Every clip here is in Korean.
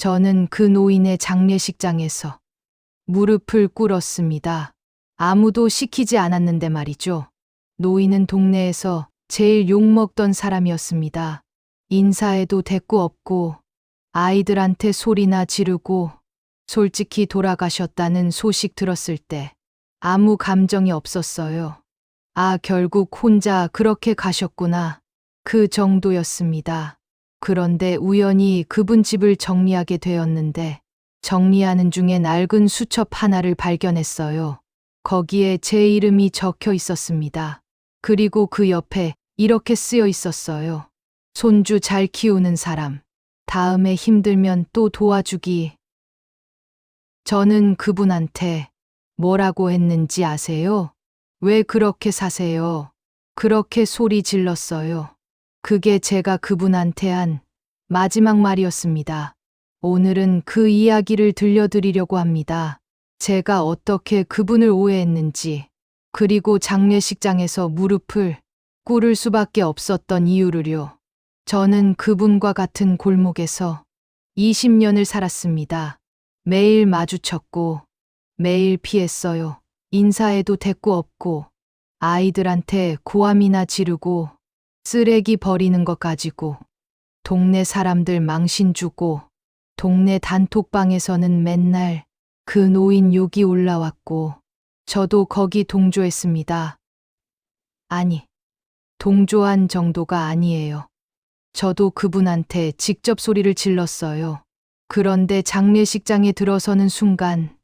저는 그 노인의 장례식장에서 무릎을 꿇었습니다. 아무도 시키지 않았는데 말이죠. 노인은 동네에서 제일 욕먹던 사람이었습니다. 인사해도 대꾸 없고 아이들한테 소리나 지르고 솔직히 돌아가셨다는 소식 들었을 때 아무 감정이 없었어요. 아, 결국 혼자 그렇게 가셨구나. 그 정도였습니다. 그런데 우연히 그분 집을 정리하게 되었는데 정리하는 중에 낡은 수첩 하나를 발견했어요. 거기에 제 이름이 적혀 있었습니다. 그리고 그 옆에 이렇게 쓰여 있었어요. 손주 잘 키우는 사람. 다음에 힘들면 또 도와주기. 저는 그분한테 뭐라고 했는지 아세요? 왜 그렇게 사세요? 그렇게 소리 질렀어요. 그게 제가 그분한테 한 마지막 말이었습니다. 오늘은 그 이야기를 들려드리려고 합니다. 제가 어떻게 그분을 오해했는지, 그리고 장례식장에서 무릎을 꿇을 수밖에 없었던 이유를요. 저는 그분과 같은 골목에서 20년을 살았습니다. 매일 마주쳤고, 매일 피했어요. 인사해도 대꾸 없고, 아이들한테 고함이나 지르고, 쓰레기 버리는 것 가지고, 동네 사람들 망신 주고, 동네 단톡방에서는 맨날 그 노인 욕이 올라왔고, 저도 거기 동조했습니다. 아니, 동조한 정도가 아니에요. 저도 그분한테 직접 소리를 질렀어요. 그런데 장례식장에 들어서는 순간,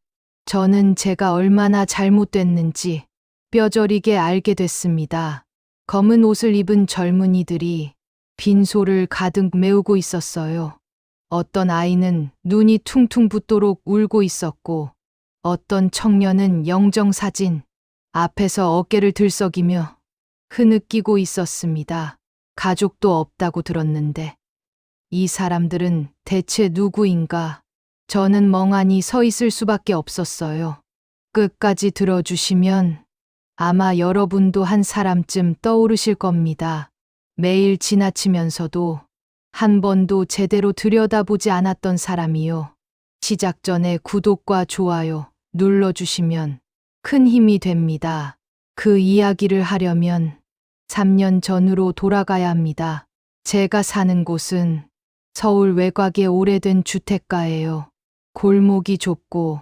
저는 제가 얼마나 잘못됐는지 뼈저리게 알게 됐습니다. 검은 옷을 입은 젊은이들이 빈소를 가득 메우고 있었어요. 어떤 아이는 눈이 퉁퉁 붓도록 울고 있었고, 어떤 청년은 영정사진 앞에서 어깨를 들썩이며 흐느끼고 있었습니다. 가족도 없다고 들었는데, 이 사람들은 대체 누구인가? 저는 멍하니 서 있을 수밖에 없었어요. 끝까지 들어주시면 아마 여러분도 한 사람쯤 떠오르실 겁니다. 매일 지나치면서도 한 번도 제대로 들여다보지 않았던 사람이요. 시작 전에 구독과 좋아요 눌러주시면 큰 힘이 됩니다. 그 이야기를 하려면 3년 전으로 돌아가야 합니다. 제가 사는 곳은 서울 외곽의 오래된 주택가예요. 골목이 좁고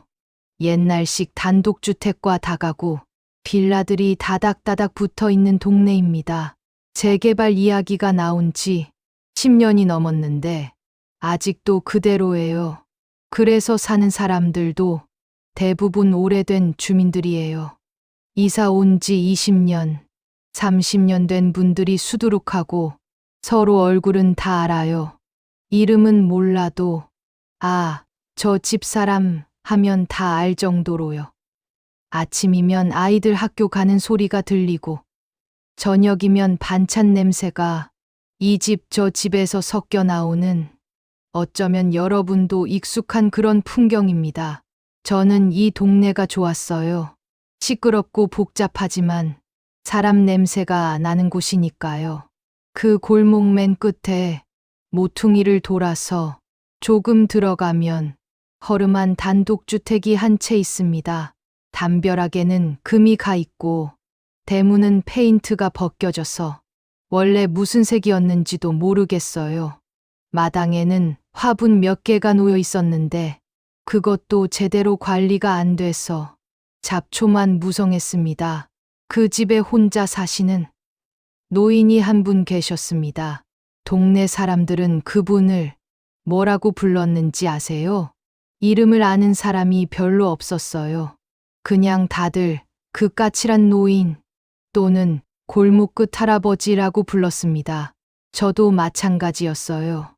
옛날식 단독주택과 다가구, 빌라들이 다닥다닥 붙어 있는 동네입니다. 재개발 이야기가 나온 지 10년이 넘었는데 아직도 그대로예요. 그래서 사는 사람들도 대부분 오래된 주민들이에요. 이사 온 지 20년, 30년 된 분들이 수두룩하고 서로 얼굴은 다 알아요. 이름은 몰라도 아, 저 집사람 하면 다 알 정도로요. 아침이면 아이들 학교 가는 소리가 들리고 저녁이면 반찬 냄새가 이 집 저 집에서 섞여 나오는 어쩌면 여러분도 익숙한 그런 풍경입니다. 저는 이 동네가 좋았어요. 시끄럽고 복잡하지만 사람 냄새가 나는 곳이니까요. 그 골목 맨 끝에 모퉁이를 돌아서 조금 들어가면 허름한 단독주택이 한 채 있습니다. 담벼락에는 금이 가 있고 대문은 페인트가 벗겨져서 원래 무슨 색이었는지도 모르겠어요. 마당에는 화분 몇 개가 놓여 있었는데 그것도 제대로 관리가 안 돼서 잡초만 무성했습니다. 그 집에 혼자 사시는 노인이 한 분 계셨습니다. 동네 사람들은 그분을 뭐라고 불렀는지 아세요? 이름을 아는 사람이 별로 없었어요. 그냥 다들 그 까칠한 노인 또는 골목 끝 할아버지라고 불렀습니다. 저도 마찬가지였어요.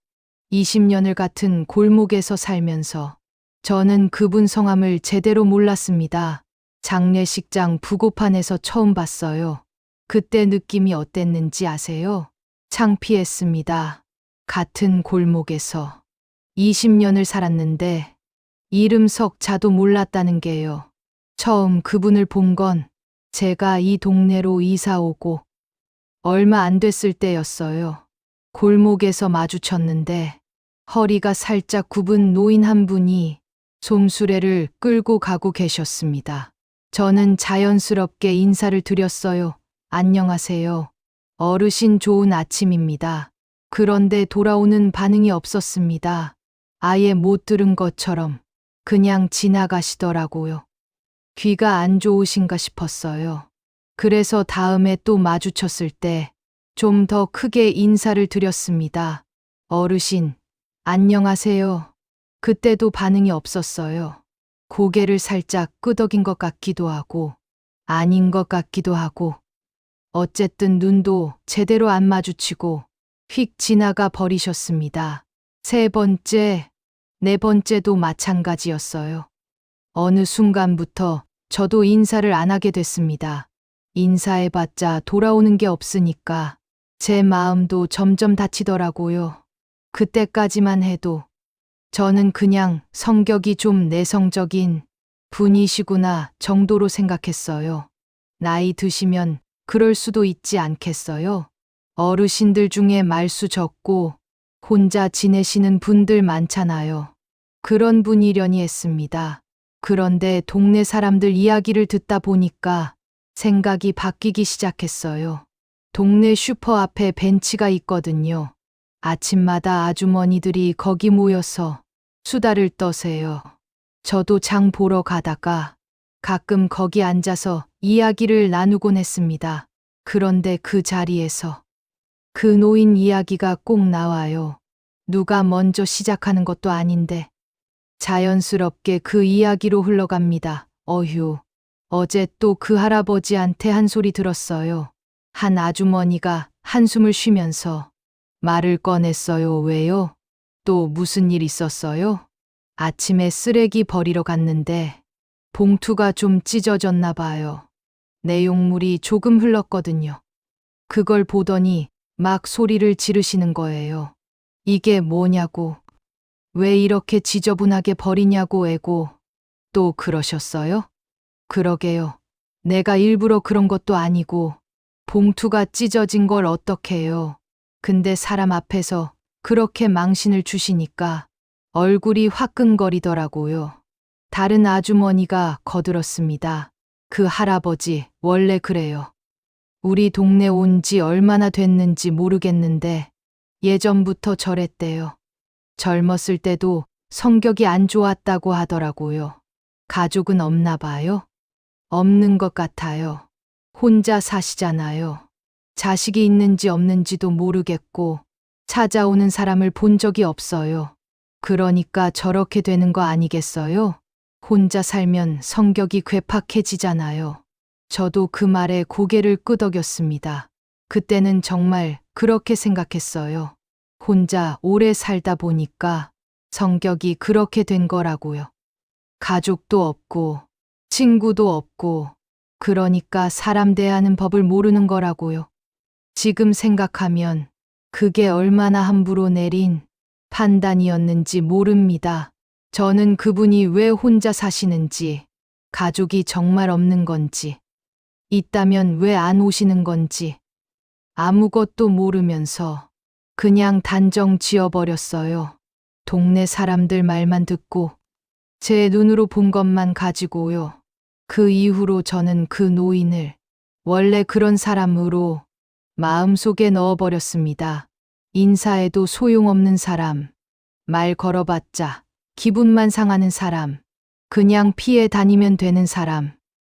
20년을 같은 골목에서 살면서 저는 그분 성함을 제대로 몰랐습니다. 장례식장 부고판에서 처음 봤어요. 그때 느낌이 어땠는지 아세요? 창피했습니다. 같은 골목에서 20년을 살았는데 이름 석자도 몰랐다는 게요. 처음 그분을 본 건 제가 이 동네로 이사 오고 얼마 안 됐을 때였어요. 골목에서 마주쳤는데 허리가 살짝 굽은 노인 한 분이 솜수레를 끌고 가고 계셨습니다. 저는 자연스럽게 인사를 드렸어요. 안녕하세요. 어르신 좋은 아침입니다. 그런데 돌아오는 반응이 없었습니다. 아예 못 들은 것처럼 그냥 지나가시더라고요. 귀가 안 좋으신가 싶었어요. 그래서 다음에 또 마주쳤을 때 좀 더 크게 인사를 드렸습니다. 어르신, 안녕하세요. 그때도 반응이 없었어요. 고개를 살짝 끄덕인 것 같기도 하고, 아닌 것 같기도 하고, 어쨌든 눈도 제대로 안 마주치고 휙 지나가 버리셨습니다. 세 번째, 네 번째도 마찬가지였어요. 어느 순간부터 저도 인사를 안 하게 됐습니다. 인사해봤자 돌아오는 게 없으니까 제 마음도 점점 다치더라고요. 그때까지만 해도 저는 그냥 성격이 좀 내성적인 분이시구나 정도로 생각했어요. 나이 드시면 그럴 수도 있지 않겠어요? 어르신들 중에 말수 적고 혼자 지내시는 분들 많잖아요. 그런 분이려니 했습니다. 그런데 동네 사람들 이야기를 듣다 보니까 생각이 바뀌기 시작했어요. 동네 슈퍼 앞에 벤치가 있거든요. 아침마다 아주머니들이 거기 모여서 수다를 떠세요. 저도 장 보러 가다가 가끔 거기 앉아서 이야기를 나누곤 했습니다. 그런데 그 자리에서 그 노인 이야기가 꼭 나와요. 누가 먼저 시작하는 것도 아닌데 자연스럽게 그 이야기로 흘러갑니다. 어휴, 어제 또 그 할아버지한테 한 소리 들었어요. 한 아주머니가 한숨을 쉬면서 말을 꺼냈어요. 왜요? 또 무슨 일 있었어요? 아침에 쓰레기 버리러 갔는데 봉투가 좀 찢어졌나 봐요. 내용물이 조금 흘렀거든요. 그걸 보더니 막 소리를 지르시는 거예요. 이게 뭐냐고. 왜 이렇게 지저분하게 버리냐고 애고. 또 그러셨어요? 그러게요. 내가 일부러 그런 것도 아니고 봉투가 찢어진 걸 어떡해요. 근데 사람 앞에서 그렇게 망신을 주시니까 얼굴이 화끈거리더라고요. 다른 아주머니가 거들었습니다. 그 할아버지 원래 그래요. 우리 동네 온 지 얼마나 됐는지 모르겠는데 예전부터 저랬대요. 젊었을 때도 성격이 안 좋았다고 하더라고요. 가족은 없나 봐요? 없는 것 같아요. 혼자 사시잖아요. 자식이 있는지 없는지도 모르겠고 찾아오는 사람을 본 적이 없어요. 그러니까 저렇게 되는 거 아니겠어요? 혼자 살면 성격이 괴팍해지잖아요. 저도 그 말에 고개를 끄덕였습니다. 그때는 정말 그렇게 생각했어요. 혼자 오래 살다 보니까 성격이 그렇게 된 거라고요. 가족도 없고 친구도 없고 그러니까 사람 대하는 법을 모르는 거라고요. 지금 생각하면 그게 얼마나 함부로 내린 판단이었는지 모릅니다. 저는 그분이 왜 혼자 사시는지, 가족이 정말 없는 건지, 있다면 왜 안 오시는 건지, 아무것도 모르면서 그냥 단정 지어버렸어요. 동네 사람들 말만 듣고 제 눈으로 본 것만 가지고요. 그 이후로 저는 그 노인을 원래 그런 사람으로 마음속에 넣어버렸습니다. 인사해도 소용없는 사람, 말 걸어봤자 기분만 상하는 사람, 그냥 피해 다니면 되는 사람.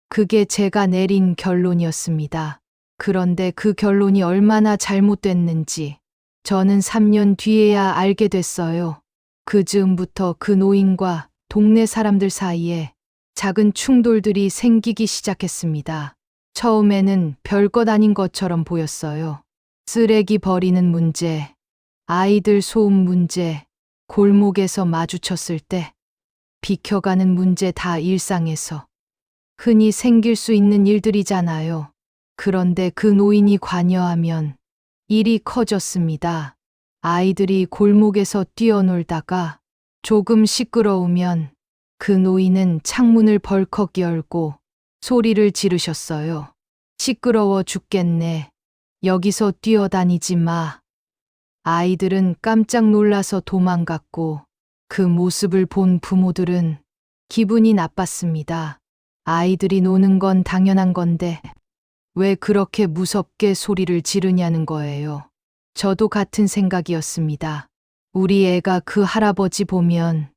그게 제가 내린 결론이었습니다. 그런데 그 결론이 얼마나 잘못됐는지 저는 3년 뒤에야 알게 됐어요. 그 즈음부터 그 노인과 동네 사람들 사이에 작은 충돌들이 생기기 시작했습니다. 처음에는 별것 아닌 것처럼 보였어요. 쓰레기 버리는 문제, 아이들 소음 문제, 골목에서 마주쳤을 때 비켜가는 문제 다 일상에서 흔히 생길 수 있는 일들이잖아요. 그런데 그 노인이 관여하면 일이 커졌습니다. 아이들이 골목에서 뛰어놀다가 조금 시끄러우면 그 노인은 창문을 벌컥 열고 소리를 지르셨어요. 시끄러워 죽겠네. 여기서 뛰어다니지 마. 아이들은 깜짝 놀라서 도망갔고 그 모습을 본 부모들은 기분이 나빴습니다. 아이들이 노는 건 당연한 건데 왜 그렇게 무섭게 소리를 지르냐는 거예요. 저도 같은 생각이었습니다. 우리 애가 그 할아버지 보면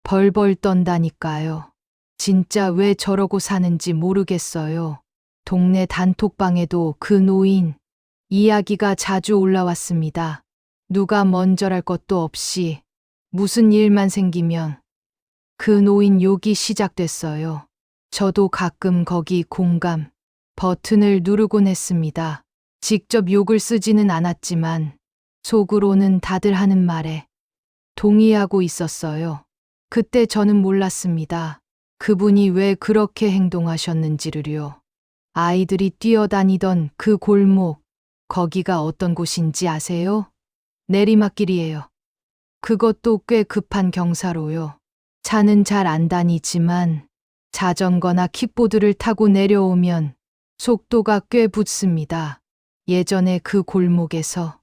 벌벌 떤다니까요. 진짜 왜 저러고 사는지 모르겠어요. 동네 단톡방에도 그 노인 이야기가 자주 올라왔습니다. 누가 먼저랄 것도 없이 무슨 일만 생기면 그 노인 욕이 시작됐어요. 저도 가끔 거기 공감 버튼을 누르곤 했습니다. 직접 욕을 쓰지는 않았지만 속으로는 다들 하는 말에 동의하고 있었어요. 그때 저는 몰랐습니다. 그분이 왜 그렇게 행동하셨는지를요. 아이들이 뛰어다니던 그 골목, 거기가 어떤 곳인지 아세요? 내리막길이에요. 그것도 꽤 급한 경사로요. 차는 잘 안 다니지만 자전거나 킥보드를 타고 내려오면 속도가 꽤 붙습니다. 예전에 그 골목에서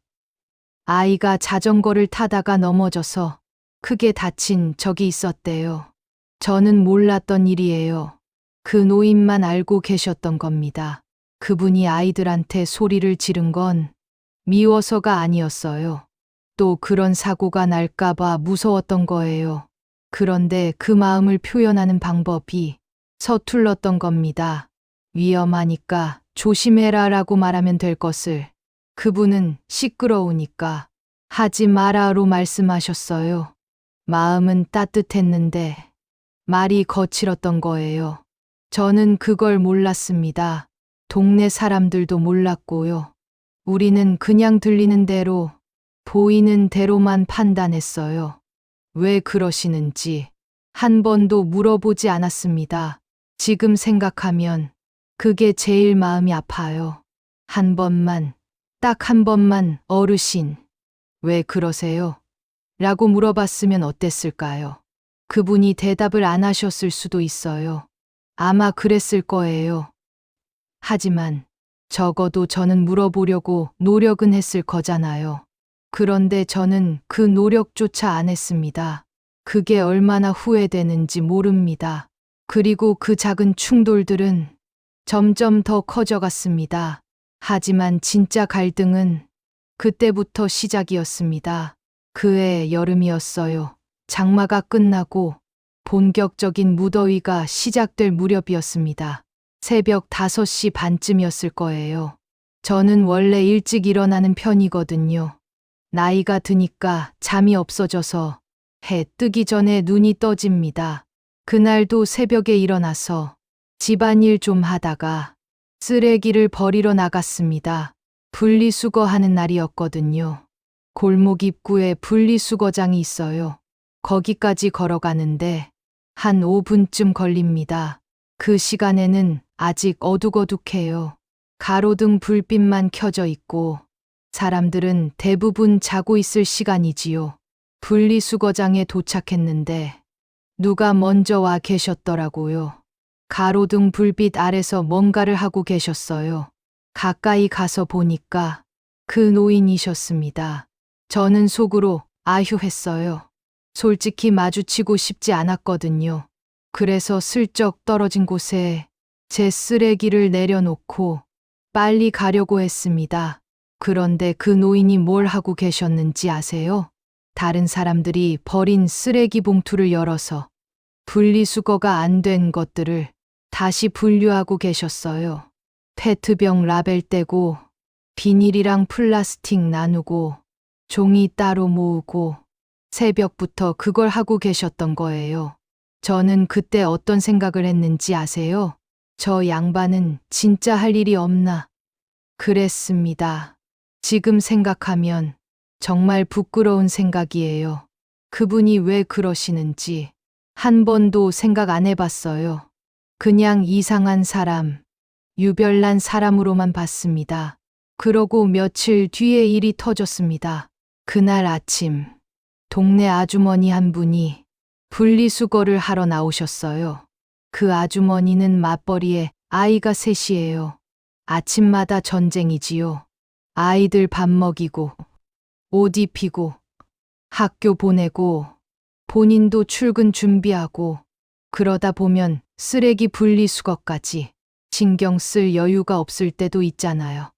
아이가 자전거를 타다가 넘어져서 크게 다친 적이 있었대요. 저는 몰랐던 일이에요. 그 노인만 알고 계셨던 겁니다. 그분이 아이들한테 소리를 지른 건 미워서가 아니었어요. 또 그런 사고가 날까봐 무서웠던 거예요. 그런데 그 마음을 표현하는 방법이 서툴렀던 겁니다. 위험하니까 조심해라 라고 말하면 될 것을 그분은 시끄러우니까 하지 마라로 말씀하셨어요. 마음은 따뜻했는데 말이 거칠었던 거예요. 저는 그걸 몰랐습니다. 동네 사람들도 몰랐고요. 우리는 그냥 들리는 대로, 보이는 대로만 판단했어요. 왜 그러시는지 한 번도 물어보지 않았습니다. 지금 생각하면 그게 제일 마음이 아파요. 한 번만, 딱 한 번만 어르신, 왜 그러세요? 라고 물어봤으면 어땠을까요? 그분이 대답을 안 하셨을 수도 있어요. 아마 그랬을 거예요. 하지만 적어도 저는 물어보려고 노력은 했을 거잖아요. 그런데 저는 그 노력조차 안 했습니다. 그게 얼마나 후회되는지 모릅니다. 그리고 그 작은 충돌들은 점점 더 커져갔습니다. 하지만 진짜 갈등은 그때부터 시작이었습니다. 그해 여름이었어요. 장마가 끝나고 본격적인 무더위가 시작될 무렵이었습니다. 새벽 5시 반쯤이었을 거예요. 저는 원래 일찍 일어나는 편이거든요. 나이가 드니까 잠이 없어져서 해 뜨기 전에 눈이 떠집니다. 그날도 새벽에 일어나서 집안일 좀 하다가 쓰레기를 버리러 나갔습니다. 분리수거하는 날이었거든요. 골목 입구에 분리수거장이 있어요. 거기까지 걸어가는데 한 5분쯤 걸립니다. 그 시간에는 아직 어둑어둑해요. 가로등 불빛만 켜져 있고 사람들은 대부분 자고 있을 시간이지요. 분리수거장에 도착했는데 누가 먼저 와 계셨더라고요. 가로등 불빛 아래서 뭔가를 하고 계셨어요. 가까이 가서 보니까 그 노인이셨습니다. 저는 속으로 아휴했어요. 솔직히 마주치고 싶지 않았거든요. 그래서 슬쩍 떨어진 곳에 제 쓰레기를 내려놓고 빨리 가려고 했습니다. 그런데 그 노인이 뭘 하고 계셨는지 아세요? 다른 사람들이 버린 쓰레기 봉투를 열어서 분리수거가 안 된 것들을 다시 분류하고 계셨어요. 페트병 라벨 떼고 비닐이랑 플라스틱 나누고 종이 따로 모으고 새벽부터 그걸 하고 계셨던 거예요. 저는 그때 어떤 생각을 했는지 아세요? 저 양반은 진짜 할 일이 없나? 그랬습니다. 지금 생각하면 정말 부끄러운 생각이에요. 그분이 왜 그러시는지 한 번도 생각 안 해봤어요. 그냥 이상한 사람, 유별난 사람으로만 봤습니다. 그러고 며칠 뒤에 일이 터졌습니다. 그날 아침, 동네 아주머니 한 분이 분리수거를 하러 나오셨어요. 그 아주머니는 맞벌이에 아이가 셋이에요. 아침마다 전쟁이지요. 아이들 밥 먹이고, 옷 입히고 학교 보내고 본인도 출근 준비하고 그러다 보면 쓰레기 분리수거까지 신경 쓸 여유가 없을 때도 있잖아요.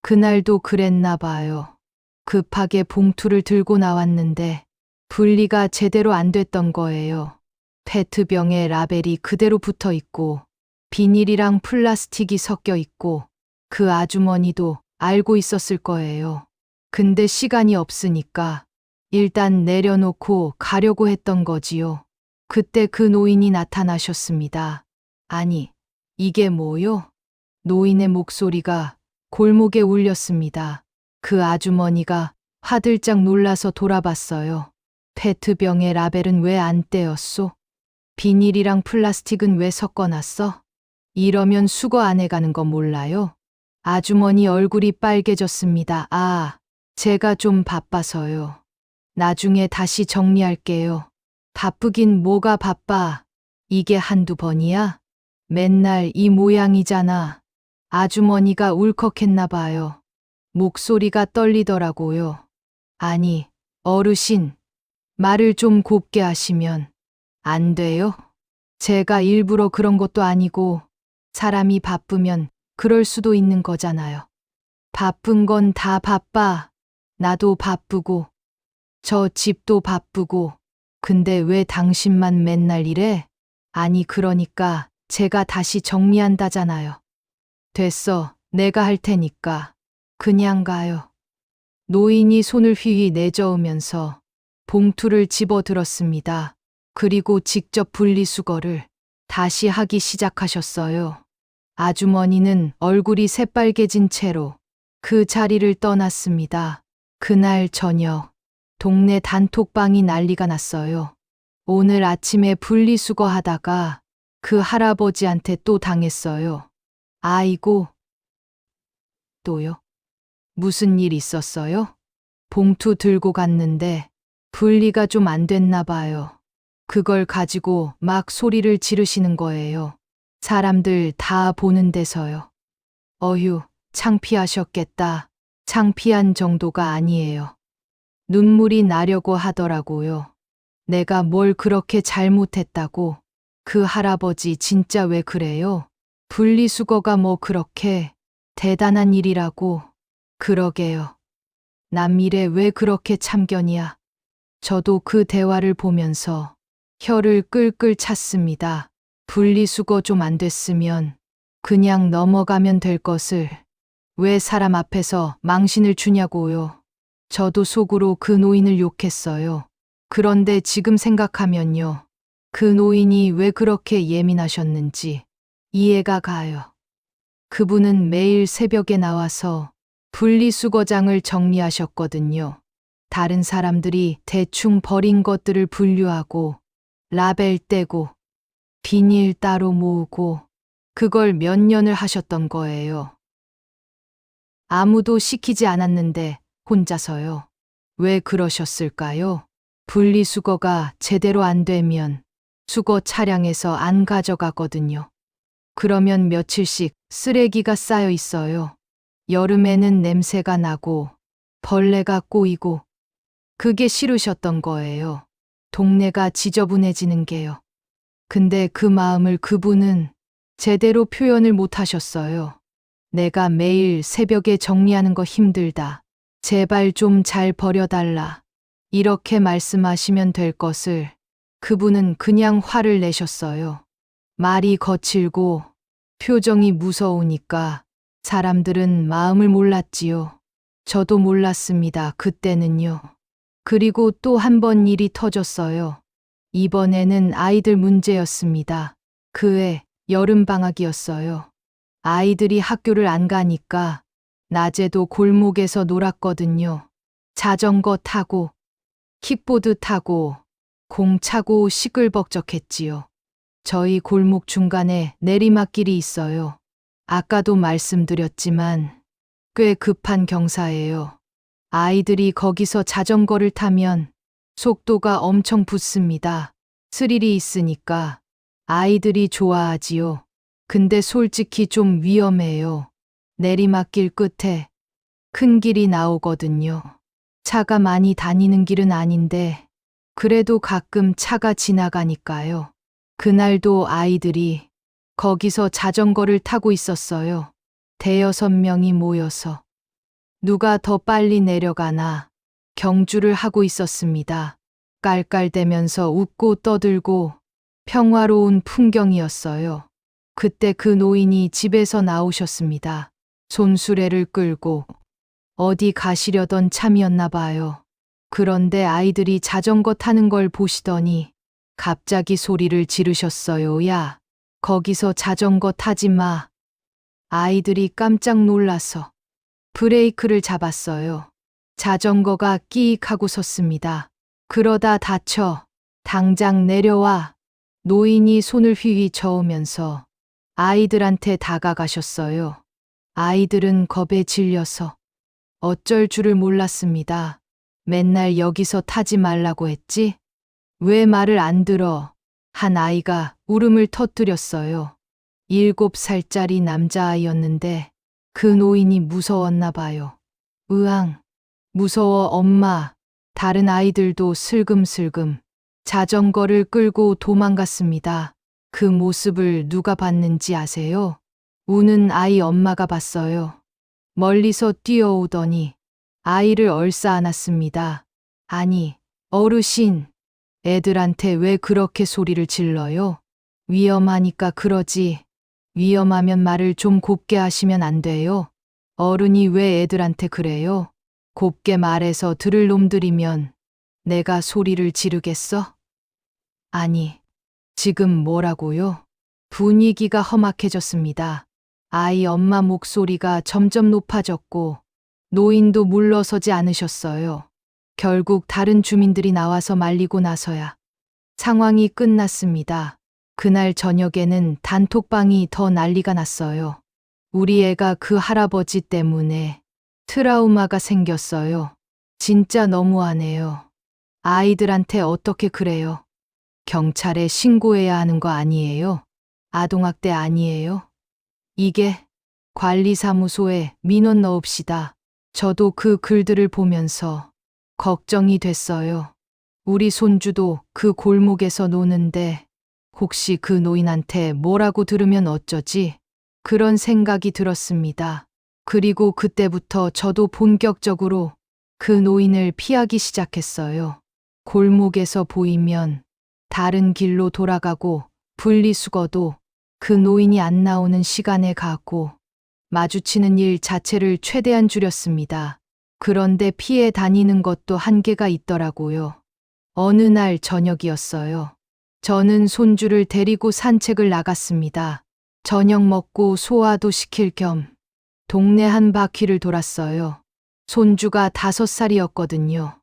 그날도 그랬나 봐요. 급하게 봉투를 들고 나왔는데 분리가 제대로 안 됐던 거예요. 페트병에 라벨이 그대로 붙어 있고 비닐이랑 플라스틱이 섞여 있고 그 아주머니도 알고 있었을 거예요. 근데 시간이 없으니까 일단 내려놓고 가려고 했던 거지요. 그때 그 노인이 나타나셨습니다. 아니, 이게 뭐요? 노인의 목소리가 골목에 울렸습니다. 그 아주머니가 화들짝 놀라서 돌아봤어요. 페트병의 라벨은 왜 안 떼었소? 비닐이랑 플라스틱은 왜 섞어놨어? 이러면 수거 안 해가는 거 몰라요? 아주머니 얼굴이 빨개졌습니다. 아, 제가 좀 바빠서요. 나중에 다시 정리할게요. 바쁘긴 뭐가 바빠. 이게 한두 번이야? 맨날 이 모양이잖아. 아주머니가 울컥했나 봐요. 목소리가 떨리더라고요. 아니, 어르신, 말을 좀 곱게 하시면 안 돼요? 제가 일부러 그런 것도 아니고 사람이 바쁘면 그럴 수도 있는 거잖아요. 바쁜 건 다 바빠. 나도 바쁘고 저 집도 바쁘고 근데 왜 당신만 맨날 이래? 아니 그러니까 제가 다시 정리한다잖아요. 됐어. 내가 할 테니까. 그냥 가요. 노인이 손을 휘휘 내저으면서 봉투를 집어들었습니다. 그리고 직접 분리수거를 다시 하기 시작하셨어요. 아주머니는 얼굴이 새빨개진 채로 그 자리를 떠났습니다. 그날 저녁, 동네 단톡방이 난리가 났어요. 오늘 아침에 분리수거 하다가 그 할아버지한테 또 당했어요. 아이고, 또요? 무슨 일 있었어요? 봉투 들고 갔는데 분리가 좀 안 됐나 봐요. 그걸 가지고 막 소리를 지르시는 거예요. 사람들 다 보는 데서요. 어휴, 창피하셨겠다. 창피한 정도가 아니에요. 눈물이 나려고 하더라고요. 내가 뭘 그렇게 잘못했다고. 그 할아버지 진짜 왜 그래요? 분리수거가 뭐 그렇게 대단한 일이라고. 그러게요. 남 일에 왜 그렇게 참견이야. 저도 그 대화를 보면서 혀를 끌끌 찼습니다. 분리수거 좀 안 됐으면 그냥 넘어가면 될 것을 왜 사람 앞에서 망신을 주냐고요. 저도 속으로 그 노인을 욕했어요. 그런데 지금 생각하면요. 그 노인이 왜 그렇게 예민하셨는지 이해가 가요. 그분은 매일 새벽에 나와서 분리수거장을 정리하셨거든요. 다른 사람들이 대충 버린 것들을 분류하고 라벨 떼고 비닐 따로 모으고 그걸 몇 년을 하셨던 거예요. 아무도 시키지 않았는데 혼자서요. 왜 그러셨을까요? 분리수거가 제대로 안 되면 수거 차량에서 안 가져가거든요. 그러면 며칠씩 쓰레기가 쌓여 있어요. 여름에는 냄새가 나고 벌레가 꼬이고 그게 싫으셨던 거예요. 동네가 지저분해지는 게요. 근데 그 마음을 그분은 제대로 표현을 못 하셨어요. 내가 매일 새벽에 정리하는 거 힘들다. 제발 좀 잘 버려달라. 이렇게 말씀하시면 될 것을 그분은 그냥 화를 내셨어요. 말이 거칠고 표정이 무서우니까 사람들은 마음을 몰랐지요. 저도 몰랐습니다. 그때는요. 그리고 또 한 번 일이 터졌어요. 이번에는 아이들 문제였습니다. 그해 여름방학이었어요. 아이들이 학교를 안 가니까 낮에도 골목에서 놀았거든요. 자전거 타고, 킥보드 타고, 공 차고 시끌벅적했지요. 저희 골목 중간에 내리막길이 있어요. 아까도 말씀드렸지만 꽤 급한 경사예요. 아이들이 거기서 자전거를 타면 속도가 엄청 붙습니다. 스릴이 있으니까 아이들이 좋아하지요. 근데 솔직히 좀 위험해요. 내리막길 끝에 큰 길이 나오거든요. 차가 많이 다니는 길은 아닌데 그래도 가끔 차가 지나가니까요. 그날도 아이들이 거기서 자전거를 타고 있었어요. 대여섯 명이 모여서 누가 더 빨리 내려가나 경주를 하고 있었습니다. 깔깔대면서 웃고 떠들고 평화로운 풍경이었어요. 그때 그 노인이 집에서 나오셨습니다. 손수레를 끌고 어디 가시려던 참이었나 봐요. 그런데 아이들이 자전거 타는 걸 보시더니 갑자기 소리를 지르셨어요. 야, 거기서 자전거 타지 마. 아이들이 깜짝 놀라서 브레이크를 잡았어요. 자전거가 끼익 하고 섰습니다. 그러다 다쳐. 당장 내려와. 노인이 손을 휘휘 저으면서 아이들한테 다가가셨어요. 아이들은 겁에 질려서 어쩔 줄을 몰랐습니다. 맨날 여기서 타지 말라고 했지? 왜 말을 안 들어? 한 아이가 울음을 터뜨렸어요. 7살짜리 남자아이였는데 그 노인이 무서웠나 봐요. 으앙, 무서워 엄마. 다른 아이들도 슬금슬금 자전거를 끌고 도망갔습니다. 그 모습을 누가 봤는지 아세요? 우는 아이 엄마가 봤어요. 멀리서 뛰어오더니 아이를 얼싸안았습니다. 아니, 어르신, 애들한테 왜 그렇게 소리를 질러요? 위험하니까 그러지. 위험하면 말을 좀 곱게 하시면 안 돼요? 어른이 왜 애들한테 그래요? 곱게 말해서 들을 놈들이면 내가 소리를 지르겠어? 아니, 지금 뭐라고요? 분위기가 험악해졌습니다. 아이 엄마 목소리가 점점 높아졌고 노인도 물러서지 않으셨어요. 결국 다른 주민들이 나와서 말리고 나서야 상황이 끝났습니다. 그날 저녁에는 단톡방이 더 난리가 났어요. 우리 애가 그 할아버지 때문에 트라우마가 생겼어요. 진짜 너무하네요. 아이들한테 어떻게 그래요? 경찰에 신고해야 하는 거 아니에요? 아동학대 아니에요? 이게 관리사무소에 민원 넣읍시다. 저도 그 글들을 보면서 걱정이 됐어요. 우리 손주도 그 골목에서 노는데 혹시 그 노인한테 뭐라고 들으면 어쩌지? 그런 생각이 들었습니다. 그리고 그때부터 저도 본격적으로 그 노인을 피하기 시작했어요. 골목에서 보이면 다른 길로 돌아가고 분리수거도 그 노인이 안 나오는 시간에 가고 마주치는 일 자체를 최대한 줄였습니다. 그런데 피해 다니는 것도 한계가 있더라고요. 어느 날 저녁이었어요. 저는 손주를 데리고 산책을 나갔습니다. 저녁 먹고 소화도 시킬 겸 동네 한 바퀴를 돌았어요. 손주가 5살이었거든요.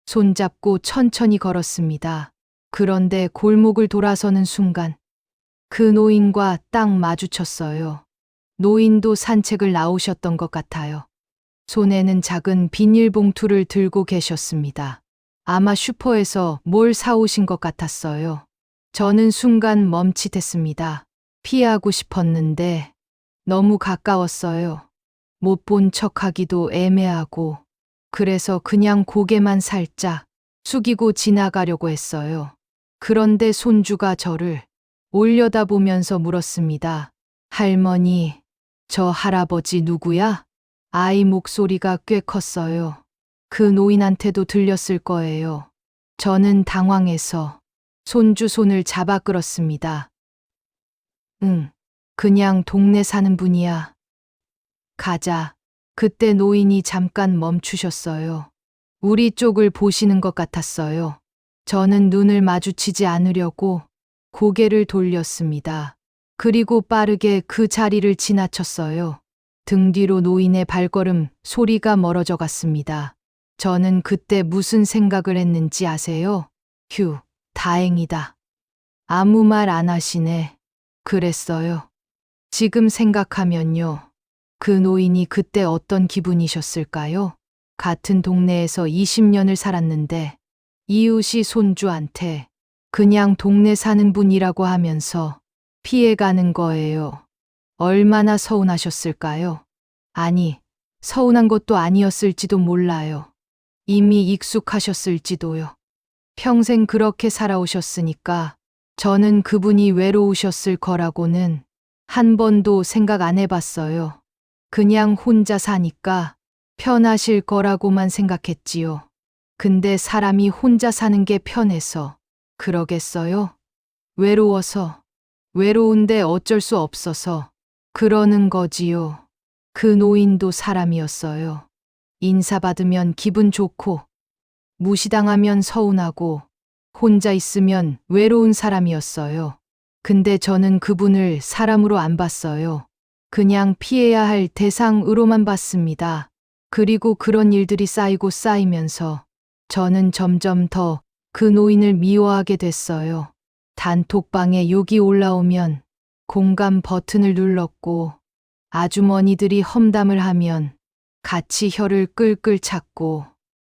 손잡고 천천히 걸었습니다. 그런데 골목을 돌아서는 순간 그 노인과 딱 마주쳤어요. 노인도 산책을 나오셨던 것 같아요. 손에는 작은 비닐봉투를 들고 계셨습니다. 아마 슈퍼에서 뭘 사오신 것 같았어요. 저는 순간 멈칫했습니다. 피하고 싶었는데 너무 가까웠어요. 못 본 척하기도 애매하고 그래서 그냥 고개만 살짝 숙이고 지나가려고 했어요. 그런데 손주가 저를 올려다보면서 물었습니다. 할머니, 저 할아버지 누구야? 아이 목소리가 꽤 컸어요. 그 노인한테도 들렸을 거예요. 저는 당황해서 손주 손을 잡아 끌었습니다. 응, 그냥 동네 사는 분이야. 가자. 그때 노인이 잠깐 멈추셨어요. 우리 쪽을 보시는 것 같았어요. 저는 눈을 마주치지 않으려고 고개를 돌렸습니다. 그리고 빠르게 그 자리를 지나쳤어요. 등 뒤로 노인의 발걸음 소리가 멀어져 갔습니다. 저는 그때 무슨 생각을 했는지 아세요? 휴, 다행이다. 아무 말 안 하시네. 그랬어요. 지금 생각하면요. 그 노인이 그때 어떤 기분이셨을까요? 같은 동네에서 20년을 살았는데 이웃이 손주한테 그냥 동네 사는 분이라고 하면서 피해가는 거예요. 얼마나 서운하셨을까요? 아니, 서운한 것도 아니었을지도 몰라요. 이미 익숙하셨을지도요. 평생 그렇게 살아오셨으니까 저는 그분이 외로우셨을 거라고는 한 번도 생각 안 해봤어요. 그냥 혼자 사니까 편하실 거라고만 생각했지요. 근데 사람이 혼자 사는 게 편해서 그러겠어요? 외로워서, 외로운데 어쩔 수 없어서 그러는 거지요. 그 노인도 사람이었어요. 인사받으면 기분 좋고, 무시당하면 서운하고, 혼자 있으면 외로운 사람이었어요. 근데 저는 그분을 사람으로 안 봤어요. 그냥 피해야 할 대상으로만 봤습니다. 그리고 그런 일들이 쌓이고 쌓이면서 저는 점점 더 그 노인을 미워하게 됐어요. 단톡방에 욕이 올라오면 공감 버튼을 눌렀고, 아주머니들이 험담을 하면 같이 혀를 끌끌 찼고,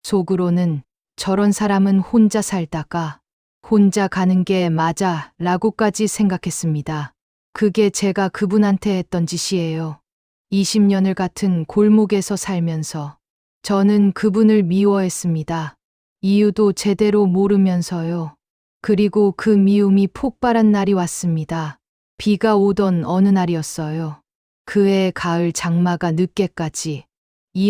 속으로는 저런 사람은 혼자 살다가 혼자 가는 게 맞아 라고까지 생각했습니다. 그게 제가 그분한테 했던 짓이에요. 20년을 같은 골목에서 살면서 저는 그분을 미워했습니다. 이유도 제대로 모르면서요. 그리고 그 미움이 폭발한 날이 왔습니다. 비가 오던 어느 날이었어요. 그해 가을 장마가 늦게까지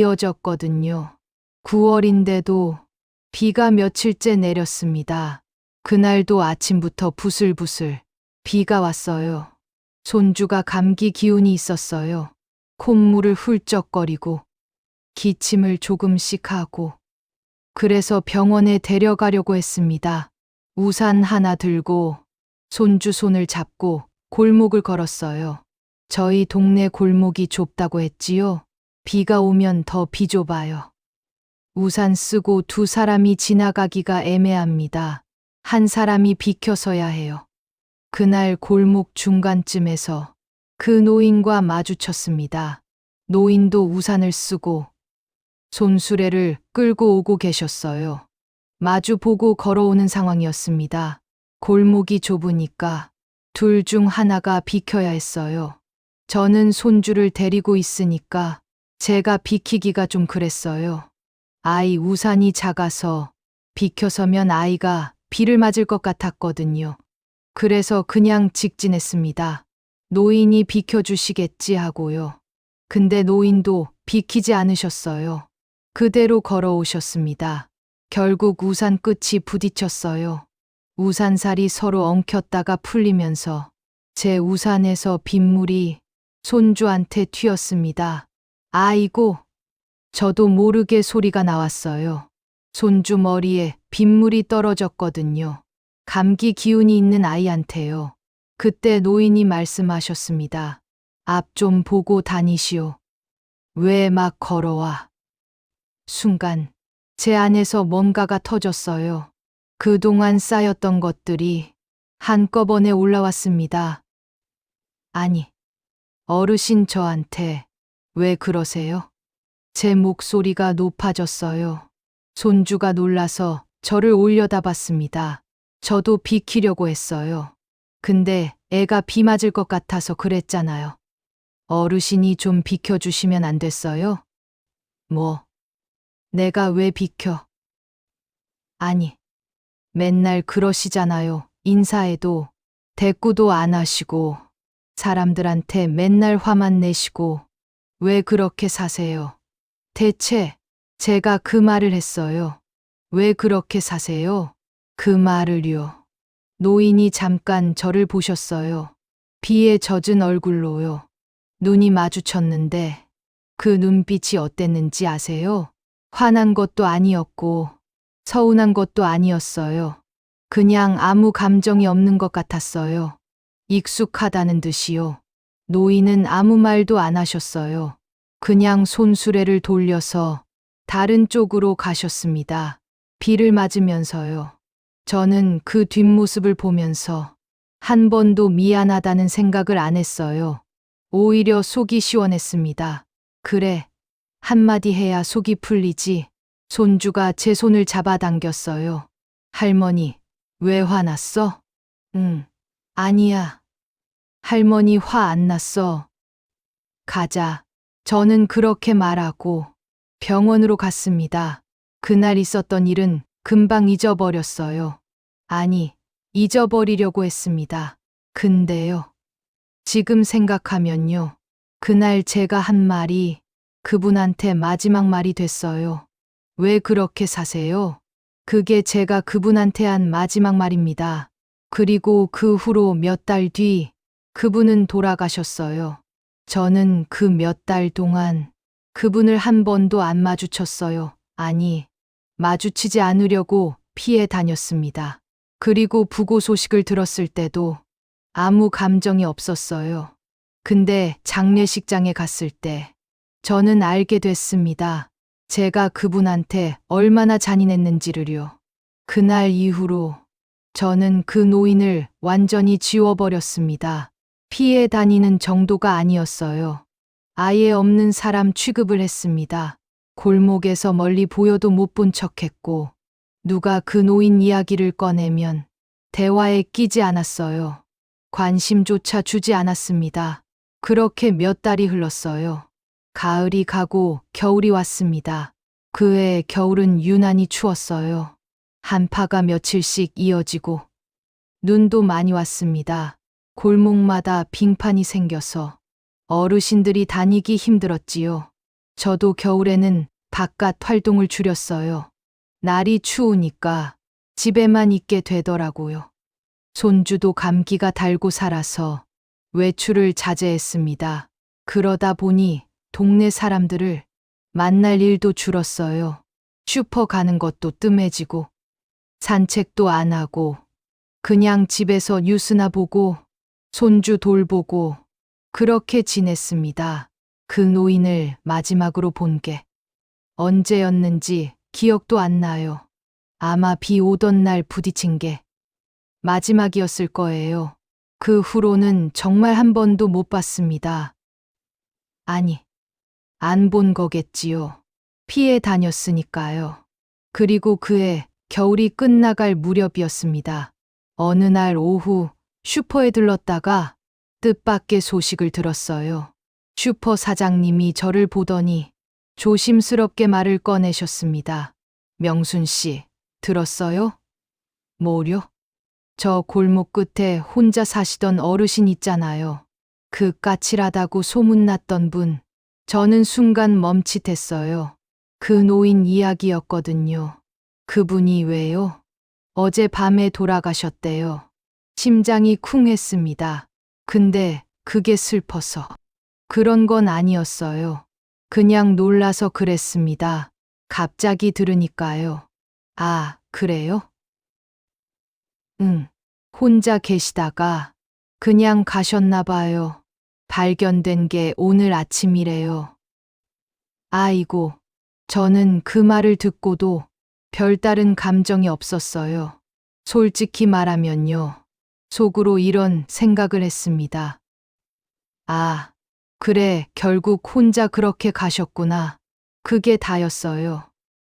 이어졌거든요. 9월인데도 비가 며칠째 내렸습니다. 그날도 아침부터 부슬부슬 비가 왔어요. 손주가 감기 기운이 있었어요. 콧물을 훌쩍거리고 기침을 조금씩 하고, 그래서 병원에 데려가려고 했습니다. 우산 하나 들고 손주 손을 잡고 골목을 걸었어요. 저희 동네 골목이 좁다고 했지요. 비가 오면 더 비좁아요. 우산 쓰고 두 사람이 지나가기가 애매합니다. 한 사람이 비켜서야 해요. 그날 골목 중간쯤에서 그 노인과 마주쳤습니다. 노인도 우산을 쓰고 손수레를 끌고 오고 계셨어요. 마주 보고 걸어오는 상황이었습니다. 골목이 좁으니까 둘 중 하나가 비켜야 했어요. 저는 손주를 데리고 있으니까 제가 비키기가 좀 그랬어요. 아이 우산이 작아서 비켜서면 아이가 비를 맞을 것 같았거든요. 그래서 그냥 직진했습니다. 노인이 비켜주시겠지 하고요. 근데 노인도 비키지 않으셨어요. 그대로 걸어오셨습니다. 결국 우산 끝이 부딪혔어요. 우산살이 서로 엉켰다가 풀리면서 제 우산에서 빗물이 손주한테 튀었습니다. 아이고! 저도 모르게 소리가 나왔어요. 손주 머리에 빗물이 떨어졌거든요. 감기 기운이 있는 아이한테요. 그때 노인이 말씀하셨습니다. 앞 좀 보고 다니시오. 왜 막 걸어와? 순간 제 안에서 뭔가가 터졌어요. 그동안 쌓였던 것들이 한꺼번에 올라왔습니다. 아니, 어르신 저한테 왜 그러세요? 제 목소리가 높아졌어요. 손주가 놀라서 저를 올려다봤습니다. 저도 비키려고 했어요. 근데 애가 비 맞을 것 같아서 그랬잖아요. 어르신이 좀 비켜주시면 안 됐어요? 뭐? 내가 왜 비켜? 아니, 맨날 그러시잖아요. 인사해도 대꾸도 안 하시고 사람들한테 맨날 화만 내시고 왜 그렇게 사세요? 대체 제가 그 말을 했어요. 왜 그렇게 사세요? 그 말을요. 노인이 잠깐 저를 보셨어요. 비에 젖은 얼굴로요. 눈이 마주쳤는데 그 눈빛이 어땠는지 아세요? 화난 것도 아니었고 서운한 것도 아니었어요. 그냥 아무 감정이 없는 것 같았어요. 익숙하다는 듯이요. 노인은 아무 말도 안 하셨어요. 그냥 손수레를 돌려서 다른 쪽으로 가셨습니다. 비를 맞으면서요. 저는 그 뒷모습을 보면서 한 번도 미안하다는 생각을 안 했어요. 오히려 속이 시원했습니다. 그래, 한마디 해야 속이 풀리지. 손주가 제 손을 잡아당겼어요. 할머니, 왜 화났어? 응, 아니야. 할머니 화 안 났어. 가자. 저는 그렇게 말하고 병원으로 갔습니다. 그날 있었던 일은 금방 잊어버렸어요. 아니, 잊어버리려고 했습니다. 근데요. 지금 생각하면요. 그날 제가 한 말이 그분한테 마지막 말이 됐어요. 왜 그렇게 사세요? 그게 제가 그분한테 한 마지막 말입니다. 그리고 그 후로 몇 달 뒤 그분은 돌아가셨어요. 저는 그 몇 달 동안 그분을 한 번도 안 마주쳤어요. 아니, 마주치지 않으려고 피해 다녔습니다. 그리고 부고 소식을 들었을 때도 아무 감정이 없었어요. 근데 장례식장에 갔을 때 저는 알게 됐습니다. 제가 그분한테 얼마나 잔인했는지를요. 그날 이후로 저는 그 노인을 완전히 지워버렸습니다. 피해 다니는 정도가 아니었어요. 아예 없는 사람 취급을 했습니다. 골목에서 멀리 보여도 못 본 척했고, 누가 그 노인 이야기를 꺼내면 대화에 끼지 않았어요. 관심조차 주지 않았습니다. 그렇게 몇 달이 흘렀어요. 가을이 가고 겨울이 왔습니다. 그 해 겨울은 유난히 추웠어요. 한파가 며칠씩 이어지고 눈도 많이 왔습니다. 골목마다 빙판이 생겨서 어르신들이 다니기 힘들었지요. 저도 겨울에는 바깥 활동을 줄였어요. 날이 추우니까 집에만 있게 되더라고요. 손주도 감기가 달고 살아서 외출을 자제했습니다. 그러다 보니 동네 사람들을 만날 일도 줄었어요. 슈퍼 가는 것도 뜸해지고 산책도 안 하고 그냥 집에서 뉴스나 보고 손주 돌보고 그렇게 지냈습니다. 그 노인을 마지막으로 본 게 언제였는지 기억도 안 나요. 아마 비 오던 날 부딪힌 게 마지막이었을 거예요. 그 후로는 정말 한 번도 못 봤습니다. 아니, 안 본 거겠지요. 피해 다녔으니까요. 그리고 그해 겨울이 끝나갈 무렵이었습니다. 어느 날 오후 슈퍼에 들렀다가 뜻밖의 소식을 들었어요. 슈퍼 사장님이 저를 보더니 조심스럽게 말을 꺼내셨습니다. 명순 씨, 들었어요? 뭐요? 저 골목 끝에 혼자 사시던 어르신 있잖아요. 그 까칠하다고 소문났던 분. 저는 순간 멈칫했어요. 그 노인 이야기였거든요. 그분이 왜요? 어젯밤에 돌아가셨대요. 심장이 쿵했습니다. 근데 그게 슬퍼서 그런 건 아니었어요. 그냥 놀라서 그랬습니다. 갑자기 들으니까요. 아, 그래요? 응. 혼자 계시다가 그냥 가셨나 봐요. 발견된 게 오늘 아침이래요. 아이고, 저는 그 말을 듣고도 별다른 감정이 없었어요. 솔직히 말하면요. 속으로 이런 생각을 했습니다. 아, 그래, 결국 혼자 그렇게 가셨구나. 그게 다였어요.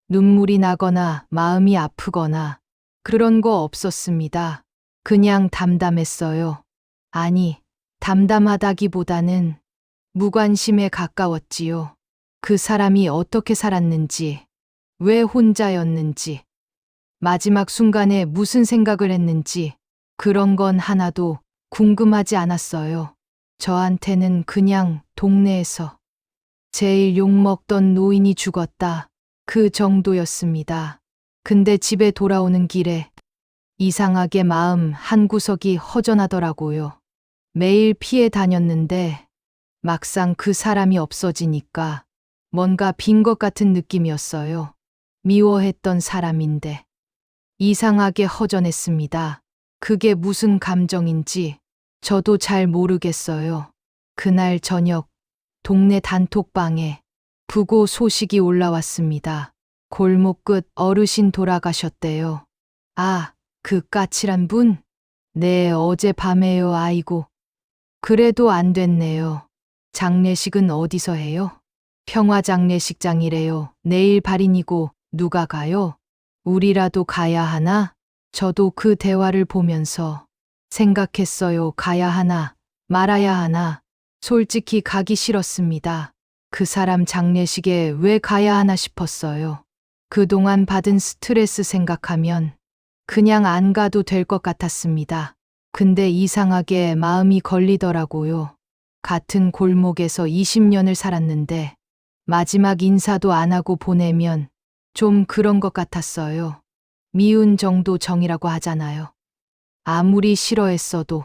눈물이 나거나 마음이 아프거나 그런 거 없었습니다. 그냥 담담했어요. 아니, 담담하다기보다는 무관심에 가까웠지요. 그 사람이 어떻게 살았는지, 왜 혼자였는지, 마지막 순간에 무슨 생각을 했는지, 그런 건 하나도 궁금하지 않았어요. 저한테는 그냥 동네에서 제일 욕먹던 노인이 죽었다. 그 정도였습니다. 근데 집에 돌아오는 길에 이상하게 마음 한구석이 허전하더라고요. 매일 피해 다녔는데 막상 그 사람이 없어지니까 뭔가 빈 것 같은 느낌이었어요. 미워했던 사람인데 이상하게 허전했습니다. 그게 무슨 감정인지 저도 잘 모르겠어요. 그날 저녁 동네 단톡방에 부고 소식이 올라왔습니다. 골목 끝 어르신 돌아가셨대요. 아, 그 까칠한 분? 네, 어젯밤에요. 아이고. 그래도 안 됐네요. 장례식은 어디서 해요? 평화장례식장이래요. 내일 발인이고 누가 가요? 우리라도 가야 하나? 저도 그 대화를 보면서 생각했어요. 가야 하나, 말아야 하나. 솔직히 가기 싫었습니다. 그 사람 장례식에 왜 가야 하나 싶었어요. 그동안 받은 스트레스 생각하면 그냥 안 가도 될 것 같았습니다. 근데 이상하게 마음이 걸리더라고요. 같은 골목에서 20년을 살았는데 마지막 인사도 안 하고 보내면 좀 그런 것 같았어요. 미운 정도 정이라고 하잖아요. 아무리 싫어했어도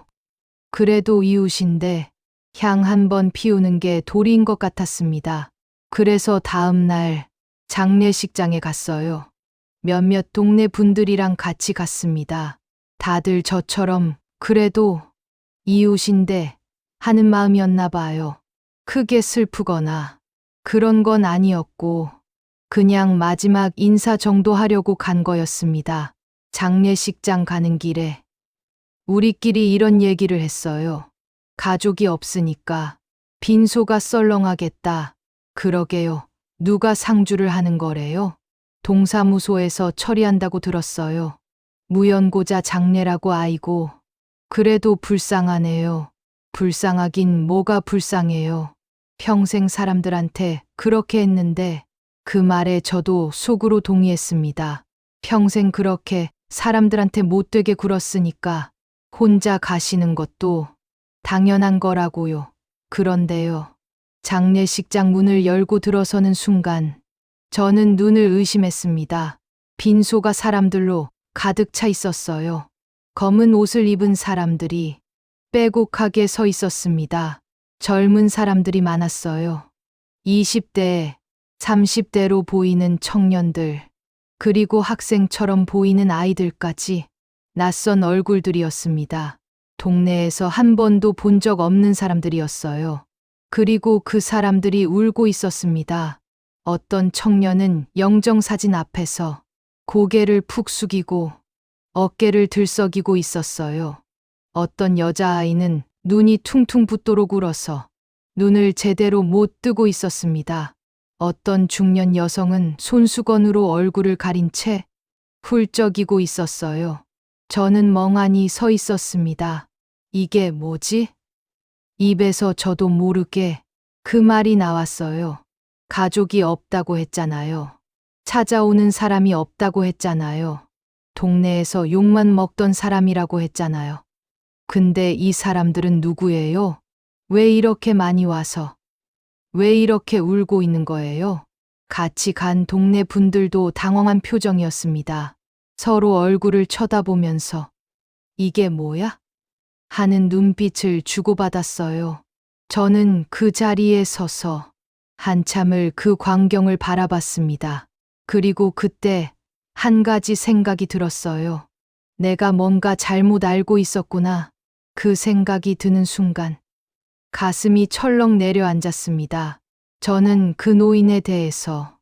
그래도 이웃인데 향 한 번 피우는 게 도리인 것 같았습니다. 그래서 다음 날 장례식장에 갔어요. 몇몇 동네 분들이랑 같이 갔습니다. 다들 저처럼 그래도 이웃인데 하는 마음이었나 봐요. 크게 슬프거나 그런 건 아니었고 그냥 마지막 인사 정도 하려고 간 거였습니다. 장례식장 가는 길에 우리끼리 이런 얘기를 했어요. 가족이 없으니까 빈소가 썰렁하겠다. 그러게요. 누가 상주를 하는 거래요? 동사무소에서 처리한다고 들었어요. 무연고자 장례라고 아이고. 그래도 불쌍하네요. 불쌍하긴 뭐가 불쌍해요. 평생 사람들한테 그렇게 했는데 그 말에 저도 속으로 동의했습니다. 평생 그렇게 사람들한테 못되게 굴었으니까 혼자 가시는 것도 당연한 거라고요. 그런데요. 장례식장 문을 열고 들어서는 순간 저는 눈을 의심했습니다. 빈소가 사람들로 가득 차 있었어요. 검은 옷을 입은 사람들이 빼곡하게 서 있었습니다. 젊은 사람들이 많았어요. 20대, 30대로 보이는 청년들, 그리고 학생처럼 보이는 아이들까지 낯선 얼굴들이었습니다. 동네에서 한 번도 본 적 없는 사람들이었어요. 그리고 그 사람들이 울고 있었습니다. 어떤 청년은 영정사진 앞에서 고개를 푹 숙이고 어깨를 들썩이고 있었어요. 어떤 여자아이는 눈이 퉁퉁 붓도록 울어서 눈을 제대로 못 뜨고 있었습니다. 어떤 중년 여성은 손수건으로 얼굴을 가린 채 훌쩍이고 있었어요. 저는 멍하니 서 있었습니다. 이게 뭐지? 입에서 저도 모르게 그 말이 나왔어요. 가족이 없다고 했잖아요. 찾아오는 사람이 없다고 했잖아요. 동네에서 욕만 먹던 사람이라고 했잖아요. 근데 이 사람들은 누구예요? 왜 이렇게 많이 와서? 왜 이렇게 울고 있는 거예요? 같이 간 동네 분들도 당황한 표정이었습니다. 서로 얼굴을 쳐다보면서 이게 뭐야? 하는 눈빛을 주고받았어요. 저는 그 자리에 서서 한참을 그 광경을 바라봤습니다. 그리고 그때 한 가지 생각이 들었어요. 내가 뭔가 잘못 알고 있었구나. 그 생각이 드는 순간 가슴이 철렁 내려앉았습니다. 저는 그 노인에 대해서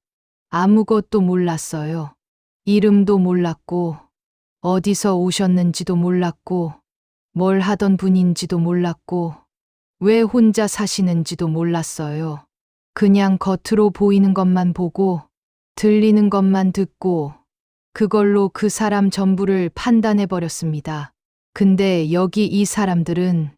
아무것도 몰랐어요. 이름도 몰랐고, 어디서 오셨는지도 몰랐고, 뭘 하던 분인지도 몰랐고, 왜 혼자 사시는지도 몰랐어요. 그냥 겉으로 보이는 것만 보고, 들리는 것만 듣고, 그걸로 그 사람 전부를 판단해 버렸습니다. 근데 여기 이 사람들은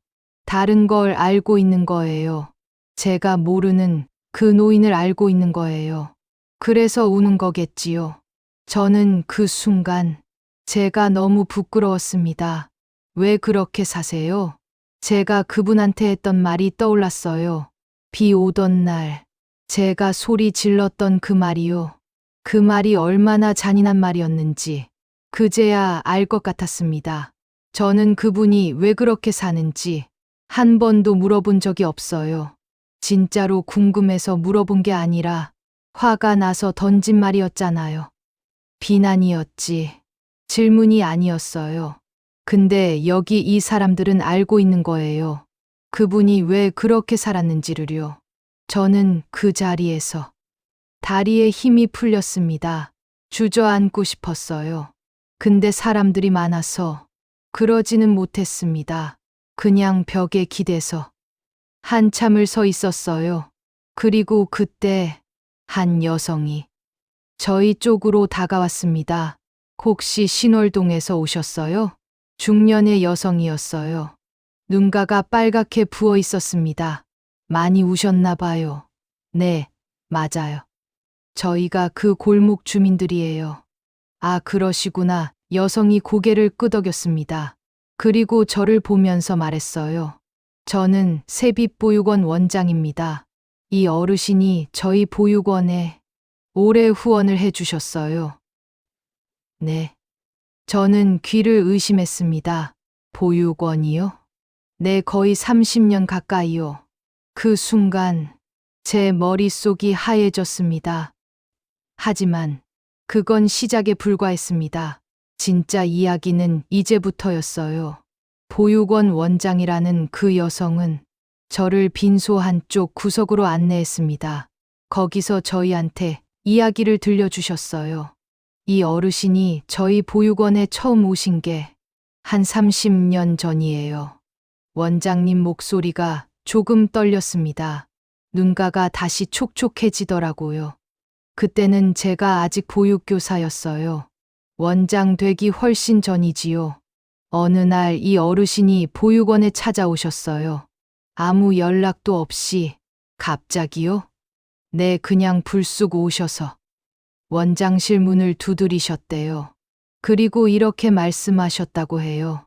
다른 걸 알고 있는 거예요. 제가 모르는 그 노인을 알고 있는 거예요. 그래서 우는 거겠지요. 저는 그 순간 제가 너무 부끄러웠습니다. 왜 그렇게 사세요? 제가 그분한테 했던 말이 떠올랐어요. 비 오던 날 제가 소리 질렀던 그 말이요. 그 말이 얼마나 잔인한 말이었는지 그제야 알 것 같았습니다. 저는 그분이 왜 그렇게 사는지 한 번도 물어본 적이 없어요. 진짜로 궁금해서 물어본 게 아니라 화가 나서 던진 말이었잖아요. 비난이었지. 질문이 아니었어요. 근데 여기 이 사람들은 알고 있는 거예요. 그분이 왜 그렇게 살았는지를요. 저는 그 자리에서 다리에 힘이 풀렸습니다. 주저앉고 싶었어요. 근데 사람들이 많아서 그러지는 못했습니다. 그냥 벽에 기대서 한참을 서 있었어요. 그리고 그때 한 여성이 저희 쪽으로 다가왔습니다. 혹시 신월동에서 오셨어요? 중년의 여성이었어요. 눈가가 빨갛게 부어 있었습니다. 많이 우셨나 봐요. 네, 맞아요. 저희가 그 골목 주민들이에요. 아, 그러시구나. 여성이 고개를 끄덕였습니다. 그리고 저를 보면서 말했어요. 저는 세빛보육원 원장입니다. 이 어르신이 저희 보육원에 오래 후원을 해주셨어요. 네. 저는 귀를 의심했습니다. 보육원이요? 네, 거의 30년 가까이요. 그 순간 제 머릿속이 하얘졌습니다. 하지만 그건 시작에 불과했습니다. 진짜 이야기는 이제부터였어요. 보육원 원장이라는 그 여성은 저를 빈소 한쪽 구석으로 안내했습니다. 거기서 저희한테 이야기를 들려주셨어요. 이 어르신이 저희 보육원에 처음 오신 게 한 30년 전이에요. 원장님 목소리가 조금 떨렸습니다. 눈가가 다시 촉촉해지더라고요. 그때는 제가 아직 보육교사였어요. 원장 되기 훨씬 전이지요. 어느 날 이 어르신이 보육원에 찾아오셨어요. 아무 연락도 없이. 갑자기요? 네, 그냥 불쑥 오셔서 원장실 문을 두드리셨대요. 그리고 이렇게 말씀하셨다고 해요.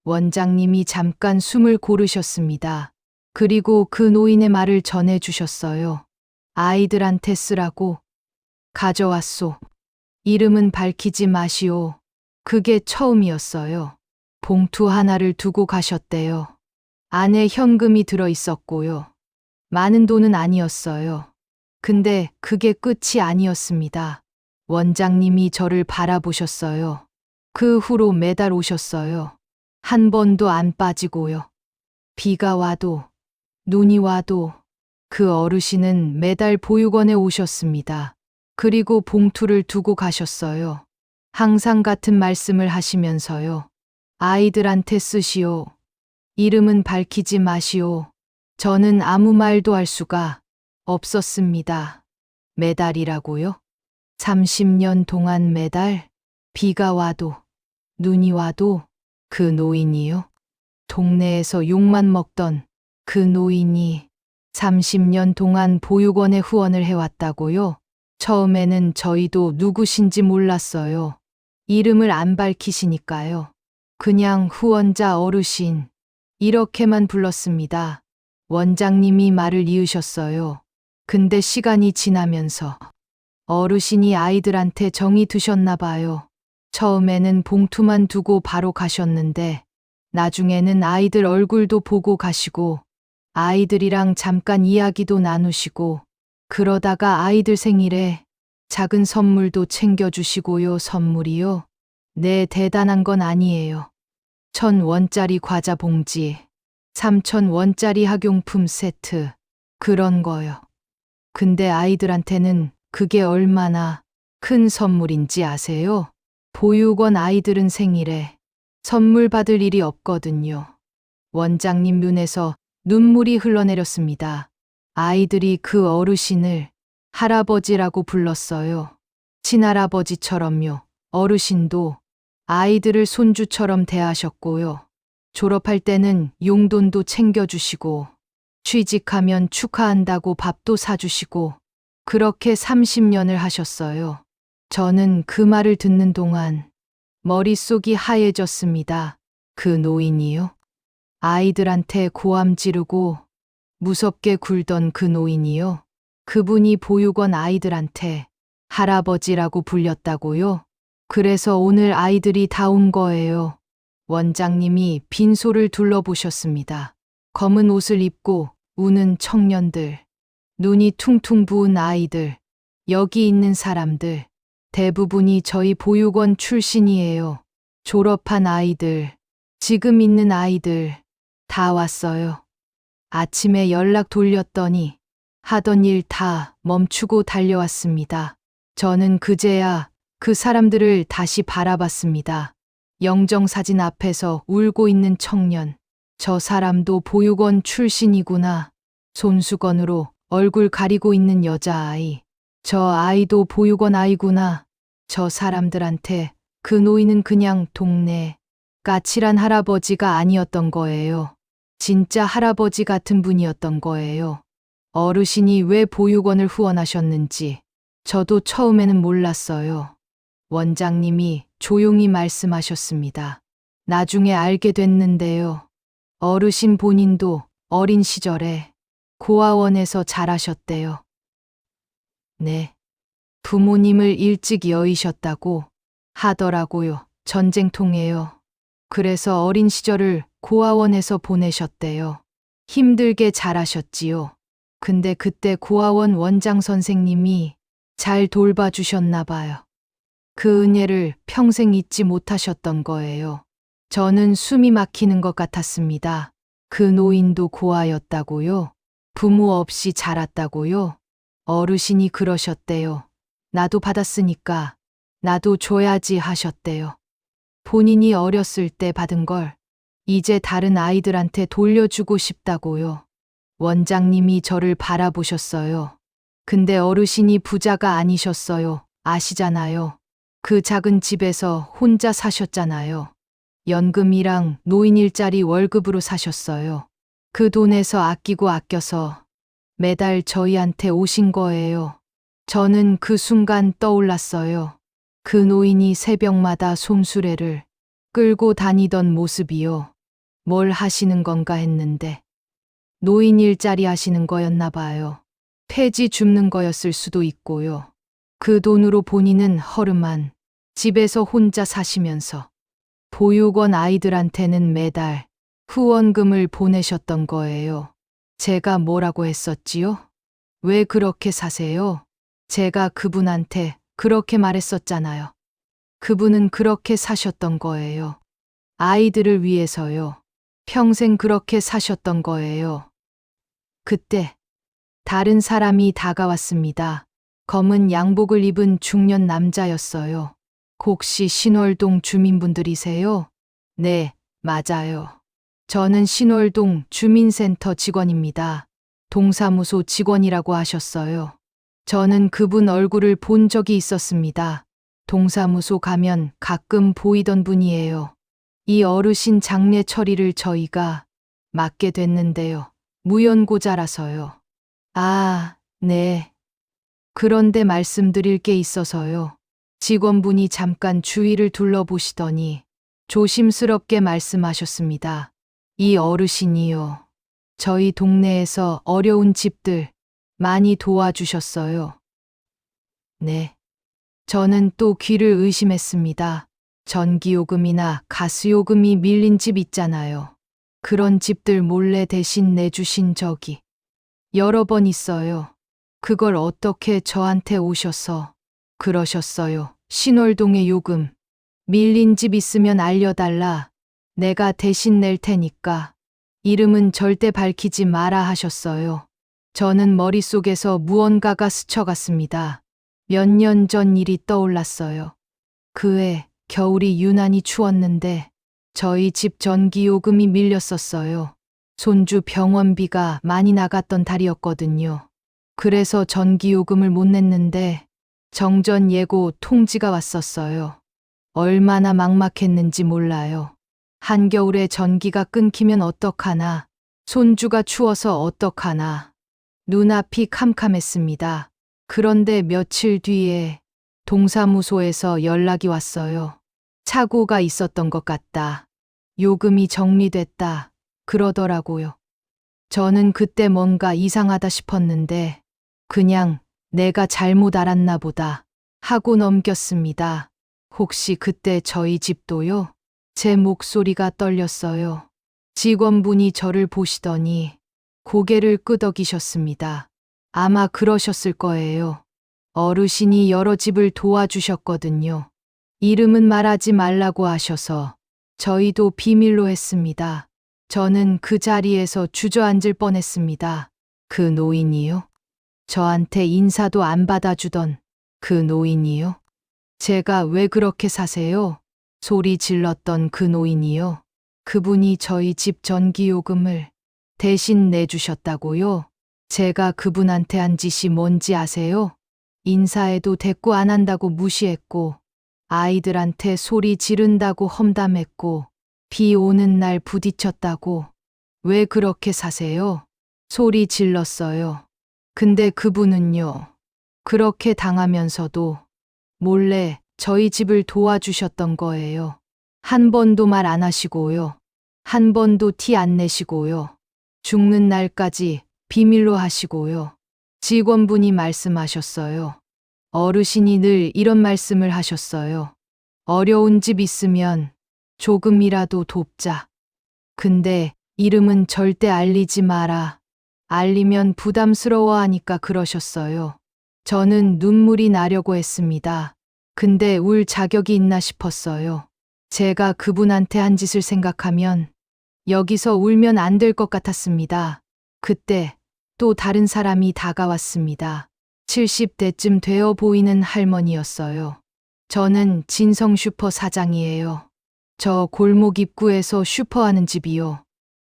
원장님이 잠깐 숨을 고르셨습니다. 그리고 그 노인의 말을 전해주셨어요. 아이들한테 쓰라고. 가져왔소. 이름은 밝히지 마시오. 그게 처음이었어요. 봉투 하나를 두고 가셨대요. 안에 현금이 들어 있었고요. 많은 돈은 아니었어요. 근데 그게 끝이 아니었습니다. 원장님이 저를 바라보셨어요. 그 후로 매달 오셨어요. 한 번도 안 빠지고요. 비가 와도, 눈이 와도 그 어르신은 매달 보육원에 오셨습니다. 그리고 봉투를 두고 가셨어요. 항상 같은 말씀을 하시면서요. 아이들한테 쓰시오. 이름은 밝히지 마시오. 저는 아무 말도 할 수가 없었습니다. 매달이라고요? 30년 동안 매달? 비가 와도, 눈이 와도 그 노인이요? 동네에서 욕만 먹던 그 노인이 30년 동안 보육원에 후원을 해왔다고요? 처음에는 저희도 누구신지 몰랐어요. 이름을 안 밝히시니까요. 그냥 후원자 어르신, 이렇게만 불렀습니다. 원장님이 말을 이으셨어요. 근데 시간이 지나면서 어르신이 아이들한테 정이 드셨나 봐요. 처음에는 봉투만 두고 바로 가셨는데 나중에는 아이들 얼굴도 보고 가시고 아이들이랑 잠깐 이야기도 나누시고 그러다가 아이들 생일에 작은 선물도 챙겨주시고요. 선물이요? 네, 대단한 건 아니에요. 1,000원짜리 과자 봉지, 3,000원짜리 학용품 세트, 그런 거요. 근데 아이들한테는 그게 얼마나 큰 선물인지 아세요? 보육원 아이들은 생일에 선물 받을 일이 없거든요. 원장님 눈에서 눈물이 흘러내렸습니다. 아이들이 그 어르신을 할아버지라고 불렀어요. 친할아버지처럼요. 어르신도 아이들을 손주처럼 대하셨고요. 졸업할 때는 용돈도 챙겨주시고, 취직하면 축하한다고 밥도 사주시고, 그렇게 30년을 하셨어요. 저는 그 말을 듣는 동안 머릿속이 하얘졌습니다. 그 노인이요? 아이들한테 고함 지르고 무섭게 굴던 그 노인이요? 그분이 보육원 아이들한테 할아버지라고 불렸다고요? 그래서 오늘 아이들이 다 온 거예요. 원장님이 빈소를 둘러보셨습니다. 검은 옷을 입고 우는 청년들, 눈이 퉁퉁 부은 아이들, 여기 있는 사람들, 대부분이 저희 보육원 출신이에요. 졸업한 아이들, 지금 있는 아이들, 다 왔어요. 아침에 연락 돌렸더니 하던 일 다 멈추고 달려왔습니다. 저는 그제야 그 사람들을 다시 바라봤습니다. 영정사진 앞에서 울고 있는 청년. 저 사람도 보육원 출신이구나. 손수건으로 얼굴 가리고 있는 여자아이. 저 아이도 보육원 아이구나. 저 사람들한테 그 노인은 그냥 동네 까칠한 할아버지가 아니었던 거예요. 진짜 할아버지 같은 분이었던 거예요. 어르신이 왜 보육원을 후원하셨는지, 저도 처음에는 몰랐어요. 원장님이 조용히 말씀하셨습니다. 나중에 알게 됐는데요. 어르신 본인도 어린 시절에 고아원에서 자라셨대요. 네. 부모님을 일찍 여의셨다고 하더라고요. 전쟁통에요. 그래서 어린 시절을 고아원에서 보내셨대요. 힘들게 자라셨지요. 근데 그때 고아원 원장 선생님이 잘 돌봐주셨나 봐요. 그 은혜를 평생 잊지 못하셨던 거예요. 저는 숨이 막히는 것 같았습니다. 그 노인도 고아였다고요? 부모 없이 자랐다고요? 어르신이 그러셨대요. 나도 받았으니까 나도 줘야지 하셨대요. 본인이 어렸을 때 받은 걸 이제 다른 아이들한테 돌려주고 싶다고요. 원장님이 저를 바라보셨어요. 근데 어르신이 부자가 아니셨어요. 아시잖아요. 그 작은 집에서 혼자 사셨잖아요. 연금이랑 노인 일자리 월급으로 사셨어요. 그 돈에서 아끼고 아껴서 매달 저희한테 오신 거예요. 저는 그 순간 떠올랐어요. 그 노인이 새벽마다 솜수레를 끌고 다니던 모습이요. 뭘 하시는 건가 했는데 노인 일자리 하시는 거였나 봐요. 폐지 줍는 거였을 수도 있고요. 그 돈으로 본인은 허름한 집에서 혼자 사시면서 보육원 아이들한테는 매달 후원금을 보내셨던 거예요. 제가 뭐라고 했었지요? 왜 그렇게 사세요? 제가 그분한테 그렇게 말했었잖아요. 그분은 그렇게 사셨던 거예요. 아이들을 위해서요. 평생 그렇게 사셨던 거예요. 그때 다른 사람이 다가왔습니다. 검은 양복을 입은 중년 남자였어요. 혹시 신월동 주민분들이세요? 네, 맞아요. 저는 신월동 주민센터 직원입니다. 동사무소 직원이라고 하셨어요. 저는 그분 얼굴을 본 적이 있었습니다. 동사무소 가면 가끔 보이던 분이에요. 이 어르신 장례 처리를 저희가 맡게 됐는데요. 무연고자라서요. 아, 네. 그런데 말씀드릴 게 있어서요. 직원분이 잠깐 주위를 둘러보시더니 조심스럽게 말씀하셨습니다. 이 어르신이요. 저희 동네에서 어려운 집들 많이 도와주셨어요. 네. 저는 또 귀를 의심했습니다. 전기요금이나 가스요금이 밀린 집 있잖아요. 그런 집들 몰래 대신 내주신 적이 여러 번 있어요. 그걸 어떻게 저한테 오셔서 그러셨어요. 신월동의 요금 밀린 집 있으면 알려달라. 내가 대신 낼 테니까. 이름은 절대 밝히지 마라 하셨어요. 저는 머릿속에서 무언가가 스쳐갔습니다. 몇 년 전 일이 떠올랐어요. 그해 겨울이 유난히 추웠는데 저희 집 전기요금이 밀렸었어요. 손주 병원비가 많이 나갔던 달이었거든요. 그래서 전기요금을 못 냈는데 정전 예고 통지가 왔었어요. 얼마나 막막했는지 몰라요. 한겨울에 전기가 끊기면 어떡하나, 손주가 추워서 어떡하나. 눈앞이 캄캄했습니다. 그런데 며칠 뒤에 동사무소에서 연락이 왔어요. 착오가 있었던 것 같다. 요금이 정리됐다. 그러더라고요. 저는 그때 뭔가 이상하다 싶었는데 그냥 내가 잘못 알았나 보다 하고 넘겼습니다. 혹시 그때 저희 집도요? 제 목소리가 떨렸어요. 직원분이 저를 보시더니 고개를 끄덕이셨습니다. 아마 그러셨을 거예요. 어르신이 여러 집을 도와주셨거든요. 이름은 말하지 말라고 하셔서 저희도 비밀로 했습니다. 저는 그 자리에서 주저앉을 뻔했습니다. 그 노인이요? 저한테 인사도 안 받아주던 그 노인이요? 제가 왜 그렇게 사세요? 소리 질렀던 그 노인이요? 그분이 저희 집 전기요금을 대신 내주셨다고요? 제가 그분한테 한 짓이 뭔지 아세요? 인사해도 대꾸 안 한다고 무시했고, 아이들한테 소리 지른다고 험담했고, 비 오는 날 부딪혔다고. 왜 그렇게 사세요? 소리 질렀어요. 근데 그분은요. 그렇게 당하면서도 몰래 저희 집을 도와주셨던 거예요. 한 번도 말 안 하시고요. 한 번도 티 안 내시고요. 죽는 날까지 비밀로 하시고요. 직원분이 말씀하셨어요. 어르신이 늘 이런 말씀을 하셨어요. 어려운 집 있으면 조금이라도 돕자. 근데 이름은 절대 알리지 마라. 알리면 부담스러워하니까 그러셨어요. 저는 눈물이 나려고 했습니다. 근데 울 자격이 있나 싶었어요. 제가 그분한테 한 짓을 생각하면 여기서 울면 안 될 것 같았습니다. 그때 또 다른 사람이 다가왔습니다. 70대쯤 되어 보이는 할머니였어요. 저는 진성 슈퍼 사장이에요. 저 골목 입구에서 슈퍼하는 집이요.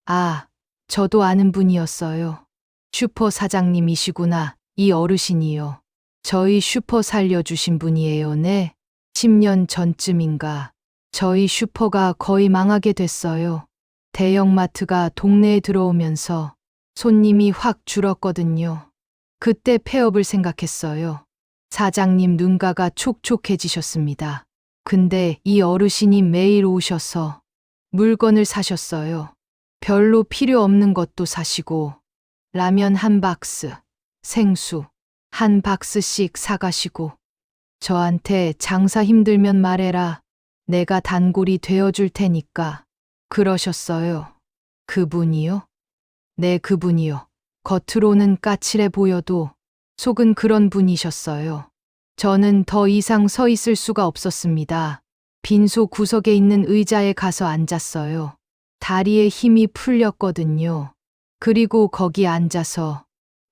아, 저도 아는 분이었어요. 슈퍼 사장님이시구나. 이 어르신이요. 저희 슈퍼 살려주신 분이에요. 네. 10년 전쯤인가. 저희 슈퍼가 거의 망하게 됐어요. 대형마트가 동네에 들어오면서 손님이 확 줄었거든요. 그때 폐업을 생각했어요. 사장님 눈가가 촉촉해지셨습니다. 근데 이 어르신이 매일 오셔서 물건을 사셨어요. 별로 필요 없는 것도 사시고 라면 한 박스, 생수 한 박스씩 사가시고 저한테 장사 힘들면 말해라. 내가 단골이 되어줄 테니까 그러셨어요. 그분이요? 네, 그분이요. 겉으로는 까칠해 보여도 속은 그런 분이셨어요. 저는 더 이상 서 있을 수가 없었습니다. 빈소 구석에 있는 의자에 가서 앉았어요. 다리에 힘이 풀렸거든요. 그리고 거기 앉아서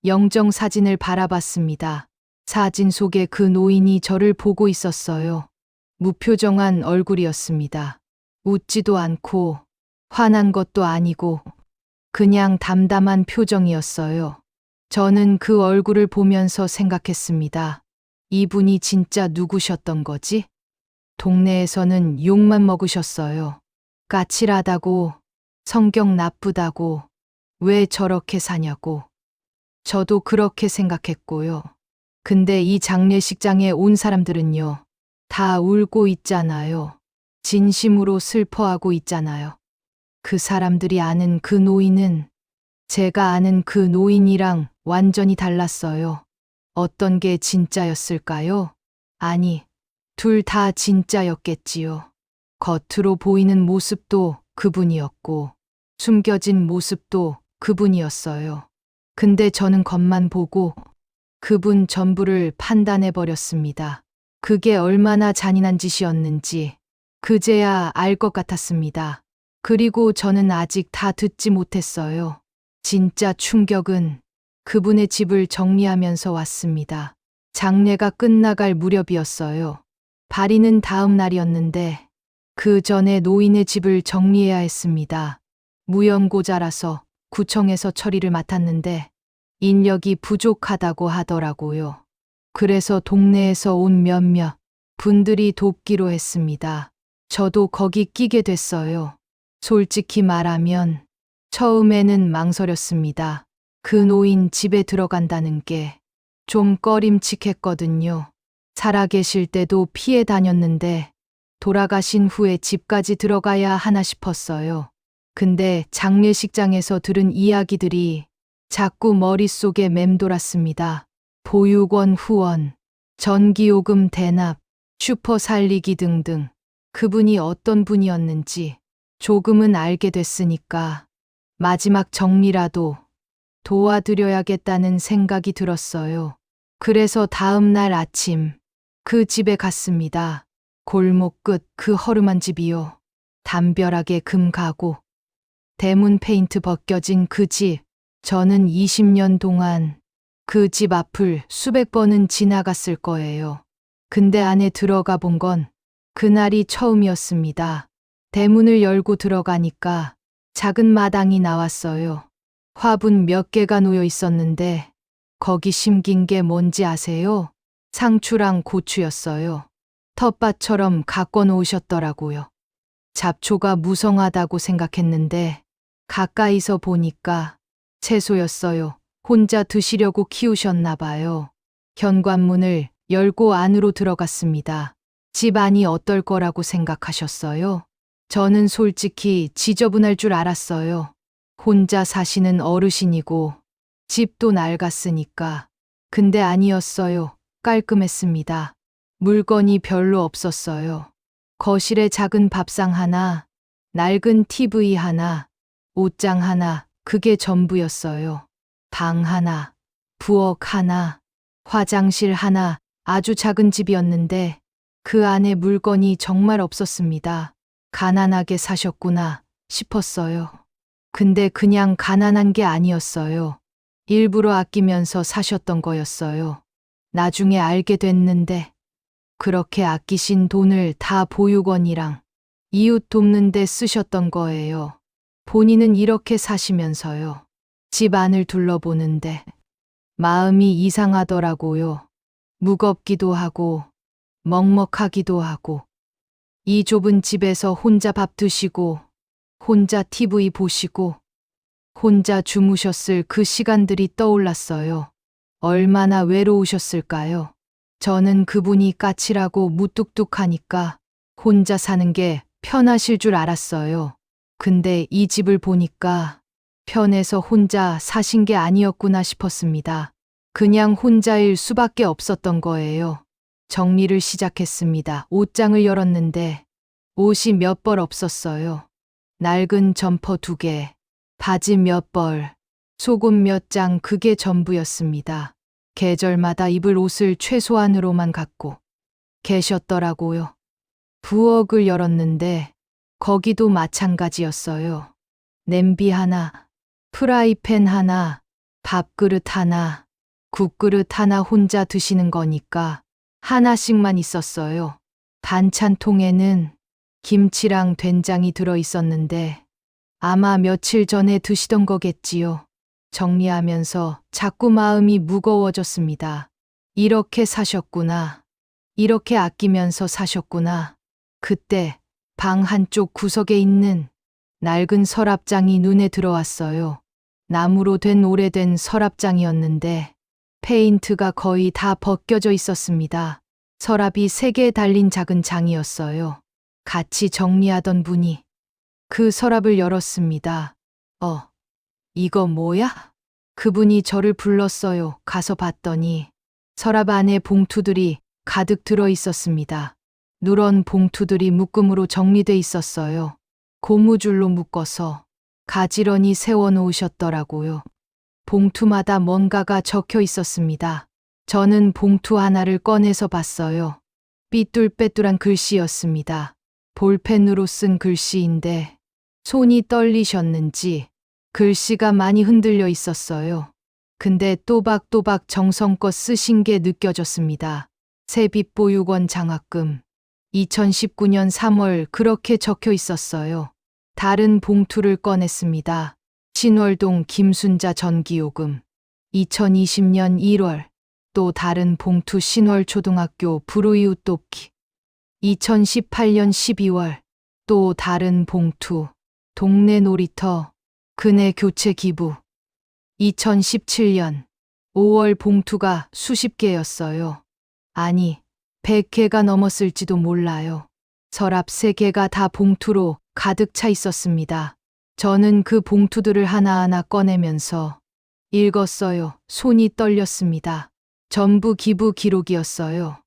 영정 사진을 바라봤습니다. 사진 속에 그 노인이 저를 보고 있었어요. 무표정한 얼굴이었습니다. 웃지도 않고 화난 것도 아니고 그냥 담담한 표정이었어요. 저는 그 얼굴을 보면서 생각했습니다. 이분이 진짜 누구셨던 거지? 동네에서는 욕만 먹으셨어요. 까칠하다고, 성격 나쁘다고, 왜 저렇게 사냐고. 저도 그렇게 생각했고요. 근데 이 장례식장에 온 사람들은요, 다 울고 있잖아요. 진심으로 슬퍼하고 있잖아요. 그 사람들이 아는 그 노인은 제가 아는 그 노인이랑 완전히 달랐어요. 어떤 게 진짜였을까요? 아니, 둘 다 진짜였겠지요. 겉으로 보이는 모습도 그분이었고, 숨겨진 모습도 그분이었어요. 근데 저는 겉만 보고 그분 전부를 판단해버렸습니다. 그게 얼마나 잔인한 짓이었는지 그제야 알 것 같았습니다. 그리고 저는 아직 다 듣지 못했어요. 진짜 충격은 그분의 집을 정리하면서 왔습니다. 장례가 끝나갈 무렵이었어요. 발인은 다음 날이었는데 그 전에 노인의 집을 정리해야 했습니다. 무연고자라서 구청에서 처리를 맡았는데 인력이 부족하다고 하더라고요. 그래서 동네에서 온 몇몇 분들이 돕기로 했습니다. 저도 거기 끼게 됐어요. 솔직히 말하면 처음에는 망설였습니다. 그 노인 집에 들어간다는 게 좀 꺼림칙했거든요. 살아계실 때도 피해 다녔는데 돌아가신 후에 집까지 들어가야 하나 싶었어요. 근데 장례식장에서 들은 이야기들이 자꾸 머릿속에 맴돌았습니다. 보육원 후원, 전기요금 대납, 슈퍼 살리기 등등. 그분이 어떤 분이었는지 조금은 알게 됐으니까 마지막 정리라도 도와드려야겠다는 생각이 들었어요. 그래서 다음 날 아침 그 집에 갔습니다. 골목 끝 그 허름한 집이요. 담벼락에 금 가구, 대문 페인트 벗겨진 그 집. 저는 20년 동안 그 집 앞을 수백 번은 지나갔을 거예요. 근데 안에 들어가 본 건 그날이 처음이었습니다. 대문을 열고 들어가니까 작은 마당이 나왔어요. 화분 몇 개가 놓여 있었는데 거기 심긴 게 뭔지 아세요? 상추랑 고추였어요. 텃밭처럼 가꿔 놓으셨더라고요. 잡초가 무성하다고 생각했는데 가까이서 보니까 채소였어요. 혼자 드시려고 키우셨나 봐요. 현관문을 열고 안으로 들어갔습니다. 집 안이 어떨 거라고 생각하셨어요? 저는 솔직히 지저분할 줄 알았어요. 혼자 사시는 어르신이고 집도 낡았으니까. 근데 아니었어요. 깔끔했습니다. 물건이 별로 없었어요. 거실에 작은 밥상 하나, 낡은 TV 하나, 옷장 하나, 그게 전부였어요. 방 하나, 부엌 하나, 화장실 하나, 아주 작은 집이었는데 그 안에 물건이 정말 없었습니다. 가난하게 사셨구나 싶었어요. 근데 그냥 가난한 게 아니었어요. 일부러 아끼면서 사셨던 거였어요. 나중에 알게 됐는데 그렇게 아끼신 돈을 다 보육원이랑 이웃 돕는 데 쓰셨던 거예요. 본인은 이렇게 사시면서요. 집 안을 둘러보는데 마음이 이상하더라고요. 무겁기도 하고 먹먹하기도 하고 이 좁은 집에서 혼자 밥 드시고 혼자 TV 보시고 혼자 주무셨을 그 시간들이 떠올랐어요. 얼마나 외로우셨을까요? 저는 그분이 까칠하고 무뚝뚝하니까 혼자 사는 게 편하실 줄 알았어요. 근데 이 집을 보니까 편해서 혼자 사신 게 아니었구나 싶었습니다. 그냥 혼자일 수밖에 없었던 거예요. 정리를 시작했습니다. 옷장을 열었는데 옷이 몇 벌 없었어요. 낡은 점퍼 2개, 바지 몇 벌, 속옷 몇 장, 그게 전부였습니다. 계절마다 입을 옷을 최소한으로만 갖고 계셨더라고요. 부엌을 열었는데 거기도 마찬가지였어요. 냄비 하나, 프라이팬 하나, 밥그릇 하나, 국그릇 하나, 혼자 드시는 거니까 하나씩만 있었어요. 반찬통에는 김치랑 된장이 들어 있었는데 아마 며칠 전에 드시던 거겠지요. 정리하면서 자꾸 마음이 무거워졌습니다. 이렇게 사셨구나. 이렇게 아끼면서 사셨구나. 그때 방 한쪽 구석에 있는 낡은 서랍장이 눈에 들어왔어요. 나무로 된 오래된 서랍장이었는데 페인트가 거의 다 벗겨져 있었습니다. 서랍이 3개 달린 작은 장이었어요. 같이 정리하던 분이 그 서랍을 열었습니다. 이거 뭐야? 그분이 저를 불렀어요. 가서 봤더니 서랍 안에 봉투들이 가득 들어 있었습니다. 누런 봉투들이 묶음으로 정리돼 있었어요. 고무줄로 묶어서 가지런히 세워 놓으셨더라고요. 봉투마다 뭔가가 적혀 있었습니다. 저는 봉투 하나를 꺼내서 봤어요. 삐뚤빼뚤한 글씨였습니다. 볼펜으로 쓴 글씨인데 손이 떨리셨는지 글씨가 많이 흔들려 있었어요. 근데 또박또박 정성껏 쓰신 게 느껴졌습니다. 세빛보육원 장학금 2019년 3월, 그렇게 적혀 있었어요. 다른 봉투를 꺼냈습니다. 신월동 김순자 전기요금 2020년 1월, 또 다른 봉투 신월초등학교 불우이웃 돕기 2018년 12월, 또 다른 봉투 동네 놀이터 그네 교체 기부 2017년 5월, 봉투가 수십 개였어요. 아니, 100개가 넘었을지도 몰라요. 서랍 3개가 다 봉투로 가득 차 있었습니다. 저는 그 봉투들을 하나하나 꺼내면서 읽었어요. 손이 떨렸습니다. 전부 기부 기록이었어요.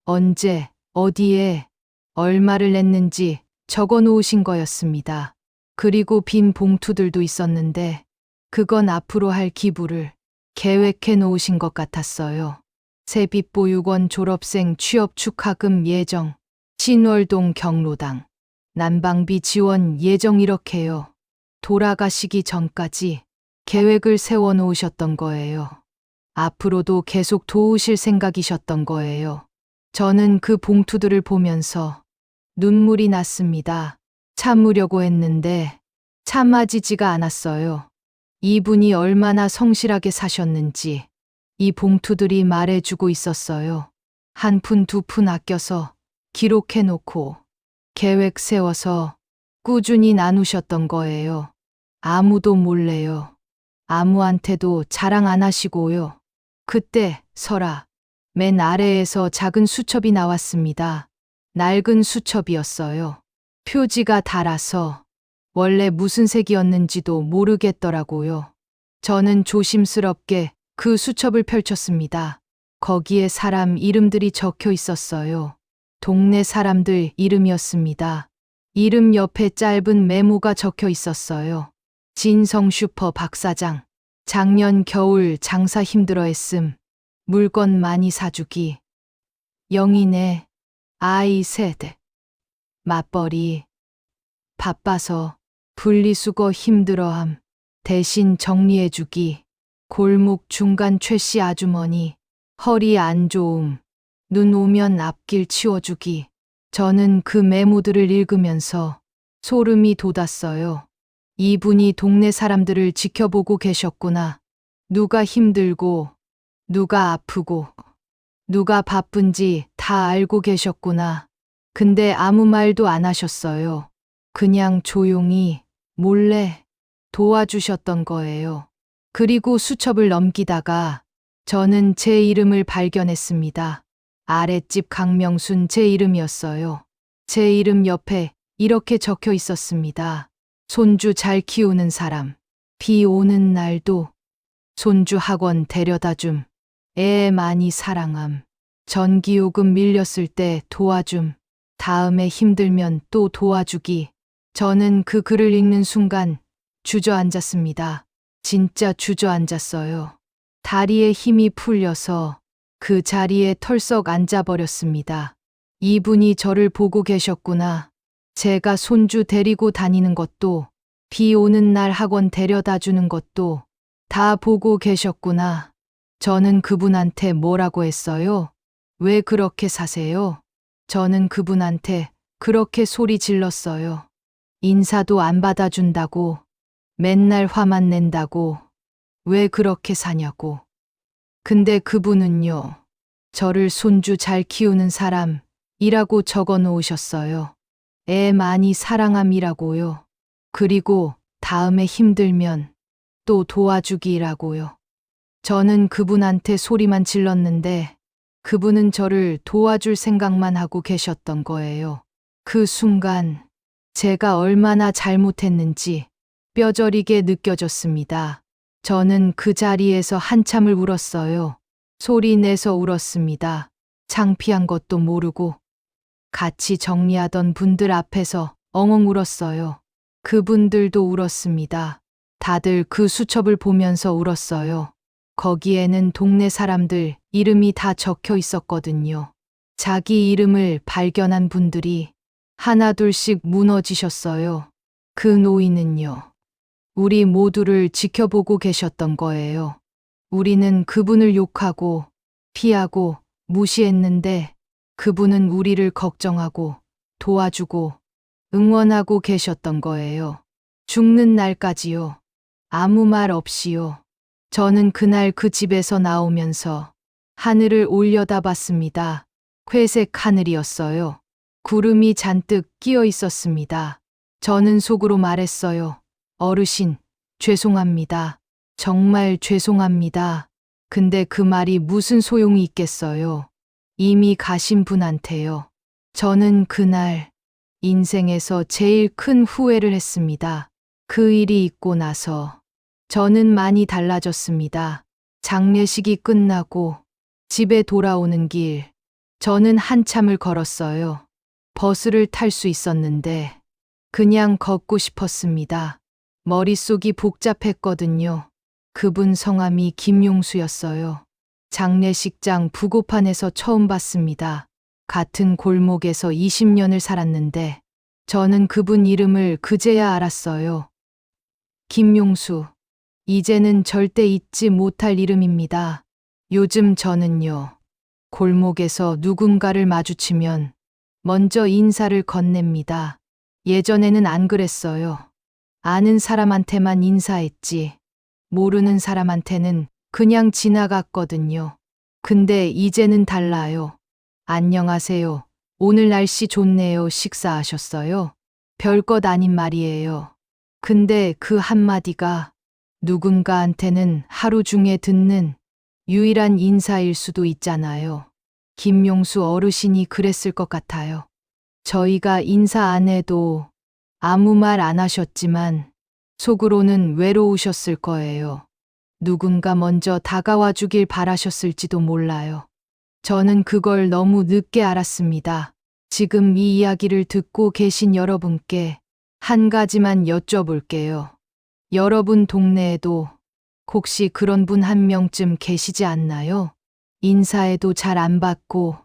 언제, 어디에, 얼마를 냈는지 적어 놓으신 거였습니다. 그리고 빈 봉투들도 있었는데 그건 앞으로 할 기부를 계획해 놓으신 것 같았어요. 세빛보육원 졸업생 취업 축하금 예정, 신월동 경로당, 난방비 지원 예정, 이렇게요. 돌아가시기 전까지 계획을 세워 놓으셨던 거예요. 앞으로도 계속 도우실 생각이셨던 거예요. 저는 그 봉투들을 보면서 눈물이 났습니다. 참으려고 했는데 참아지지가 않았어요. 이분이 얼마나 성실하게 사셨는지 이 봉투들이 말해주고 있었어요. 한 푼 두 푼 아껴서 기록해놓고 계획 세워서 꾸준히 나누셨던 거예요. 아무도 몰래요. 아무한테도 자랑 안 하시고요. 그때 설아, 맨 아래에서 작은 수첩이 나왔습니다. 낡은 수첩이었어요. 표지가 닳아서 원래 무슨 색이었는지도 모르겠더라고요. 저는 조심스럽게 그 수첩을 펼쳤습니다. 거기에 사람 이름들이 적혀 있었어요. 동네 사람들 이름이었습니다. 이름 옆에 짧은 메모가 적혀 있었어요. 진성 슈퍼 박사장. 작년 겨울 장사 힘들어 했음. 물건 많이 사주기. 영인의 아이 셋. 맞벌이. 바빠서 분리수거 힘들어함. 대신 정리해주기. 골목 중간 최씨 아주머니. 허리 안 좋음. 눈 오면 앞길 치워주기. 저는 그 메모들을 읽으면서 소름이 돋았어요. 이분이 동네 사람들을 지켜보고 계셨구나. 누가 힘들고, 누가 아프고, 누가 바쁜지 다 알고 계셨구나. 근데 아무 말도 안 하셨어요. 그냥 조용히, 몰래 도와주셨던 거예요. 그리고 수첩을 넘기다가 저는 제 이름을 발견했습니다. 아랫집 강명순 제 이름이었어요. 제 이름 옆에 이렇게 적혀 있었습니다. 손주 잘 키우는 사람. 비 오는 날도 손주 학원 데려다 줌. 애 많이 사랑함. 전기요금 밀렸을 때 도와줌. 다음에 힘들면 또 도와주기. 저는 그 글을 읽는 순간 주저앉았습니다. 진짜 주저앉았어요. 다리에 힘이 풀려서 그 자리에 털썩 앉아버렸습니다. 이분이 저를 보고 계셨구나. 제가 손주 데리고 다니는 것도, 비 오는 날 학원 데려다 주는 것도 다 보고 계셨구나. 저는 그분한테 뭐라고 했어요? 왜 그렇게 사세요? 저는 그분한테 그렇게 소리 질렀어요. 인사도 안 받아준다고, 맨날 화만 낸다고, 왜 그렇게 사냐고. 근데 그분은요, 저를 손주 잘 키우는 사람이라고 적어 놓으셨어요. 애 많이 사랑함이라고요. 그리고 다음에 힘들면 또 도와주기라고요. 저는 그분한테 소리만 질렀는데 그분은 저를 도와줄 생각만 하고 계셨던 거예요. 그 순간 제가 얼마나 잘못했는지 뼈저리게 느껴졌습니다. 저는 그 자리에서 한참을 울었어요. 소리 내서 울었습니다. 창피한 것도 모르고 같이 정리하던 분들 앞에서 엉엉 울었어요. 그분들도 울었습니다. 다들 그 수첩을 보면서 울었어요. 거기에는 동네 사람들 이름이 다 적혀 있었거든요. 자기 이름을 발견한 분들이 하나둘씩 무너지셨어요. 그 노인은요, 우리 모두를 지켜보고 계셨던 거예요. 우리는 그분을 욕하고 피하고 무시했는데 그분은 우리를 걱정하고 도와주고 응원하고 계셨던 거예요. 죽는 날까지요. 아무 말 없이요. 저는 그날 그 집에서 나오면서 하늘을 올려다봤습니다. 회색 하늘이었어요. 구름이 잔뜩 끼어 있었습니다. 저는 속으로 말했어요. 어르신, 죄송합니다. 정말 죄송합니다. 근데 그 말이 무슨 소용이 있겠어요. 이미 가신 분한테요. 저는 그날 인생에서 제일 큰 후회를 했습니다. 그 일이 있고 나서 저는 많이 달라졌습니다. 장례식이 끝나고 집에 돌아오는 길, 저는 한참을 걸었어요. 버스를 탈 수 있었는데 그냥 걷고 싶었습니다. 머릿속이 복잡했거든요. 그분 성함이 김용수였어요. 장례식장 부고판에서 처음 봤습니다. 같은 골목에서 20년을 살았는데 저는 그분 이름을 그제야 알았어요. 김용수. 이제는 절대 잊지 못할 이름입니다. 요즘 저는요, 골목에서 누군가를 마주치면 먼저 인사를 건넵니다. 예전에는 안 그랬어요. 아는 사람한테만 인사했지. 모르는 사람한테는 그냥 지나갔거든요. 근데 이제는 달라요. 안녕하세요. 오늘 날씨 좋네요. 식사하셨어요? 별것 아닌 말이에요. 근데 그 한마디가 누군가한테는 하루 중에 듣는 유일한 인사일 수도 있잖아요. 김용수 어르신이 그랬을 것 같아요. 저희가 인사 안 해도 아무 말 안 하셨지만 속으로는 외로우셨을 거예요. 누군가 먼저 다가와 주길 바라셨을지도 몰라요. 저는 그걸 너무 늦게 알았습니다. 지금 이 이야기를 듣고 계신 여러분께 한 가지만 여쭤볼게요. 여러분 동네에도 혹시 그런 분 한 명쯤 계시지 않나요? 인사해도 잘 안 받고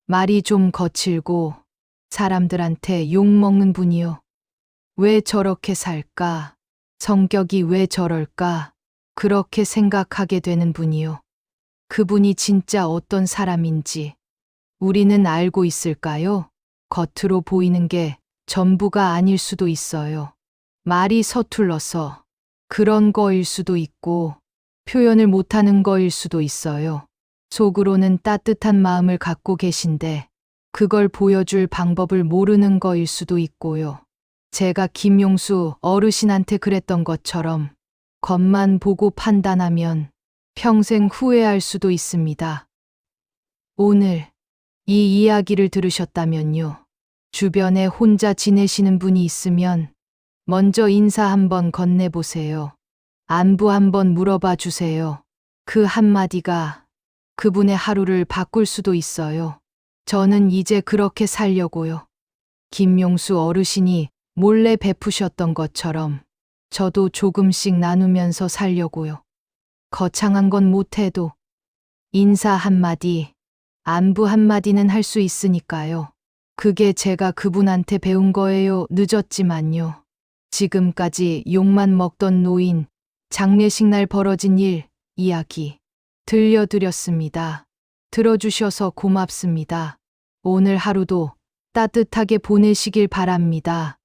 말이 좀 거칠고 사람들한테 욕먹는 분이요. 왜 저렇게 살까? 성격이 왜 저럴까? 그렇게 생각하게 되는 분이요. 그분이 진짜 어떤 사람인지 우리는 알고 있을까요? 겉으로 보이는 게 전부가 아닐 수도 있어요. 말이 서툴러서 그런 거일 수도 있고 표현을 못하는 거일 수도 있어요. 속으로는 따뜻한 마음을 갖고 계신데 그걸 보여줄 방법을 모르는 거일 수도 있고요. 제가 김용수 어르신한테 그랬던 것처럼 겉만 보고 판단하면 평생 후회할 수도 있습니다. 오늘 이 이야기를 들으셨다면요. 주변에 혼자 지내시는 분이 있으면 먼저 인사 한번 건네보세요. 안부 한번 물어봐 주세요. 그 한마디가 그분의 하루를 바꿀 수도 있어요. 저는 이제 그렇게 살려고요. 김용수 어르신이 몰래 베푸셨던 것처럼 저도 조금씩 나누면서 살려고요. 거창한 건 못해도 인사 한마디, 안부 한마디는 할 수 있으니까요. 그게 제가 그분한테 배운 거예요. 늦었지만요. 지금까지 욕만 먹던 노인, 장례식 날 벌어진 일, 이야기 들려드렸습니다. 들어주셔서 고맙습니다. 오늘 하루도 따뜻하게 보내시길 바랍니다.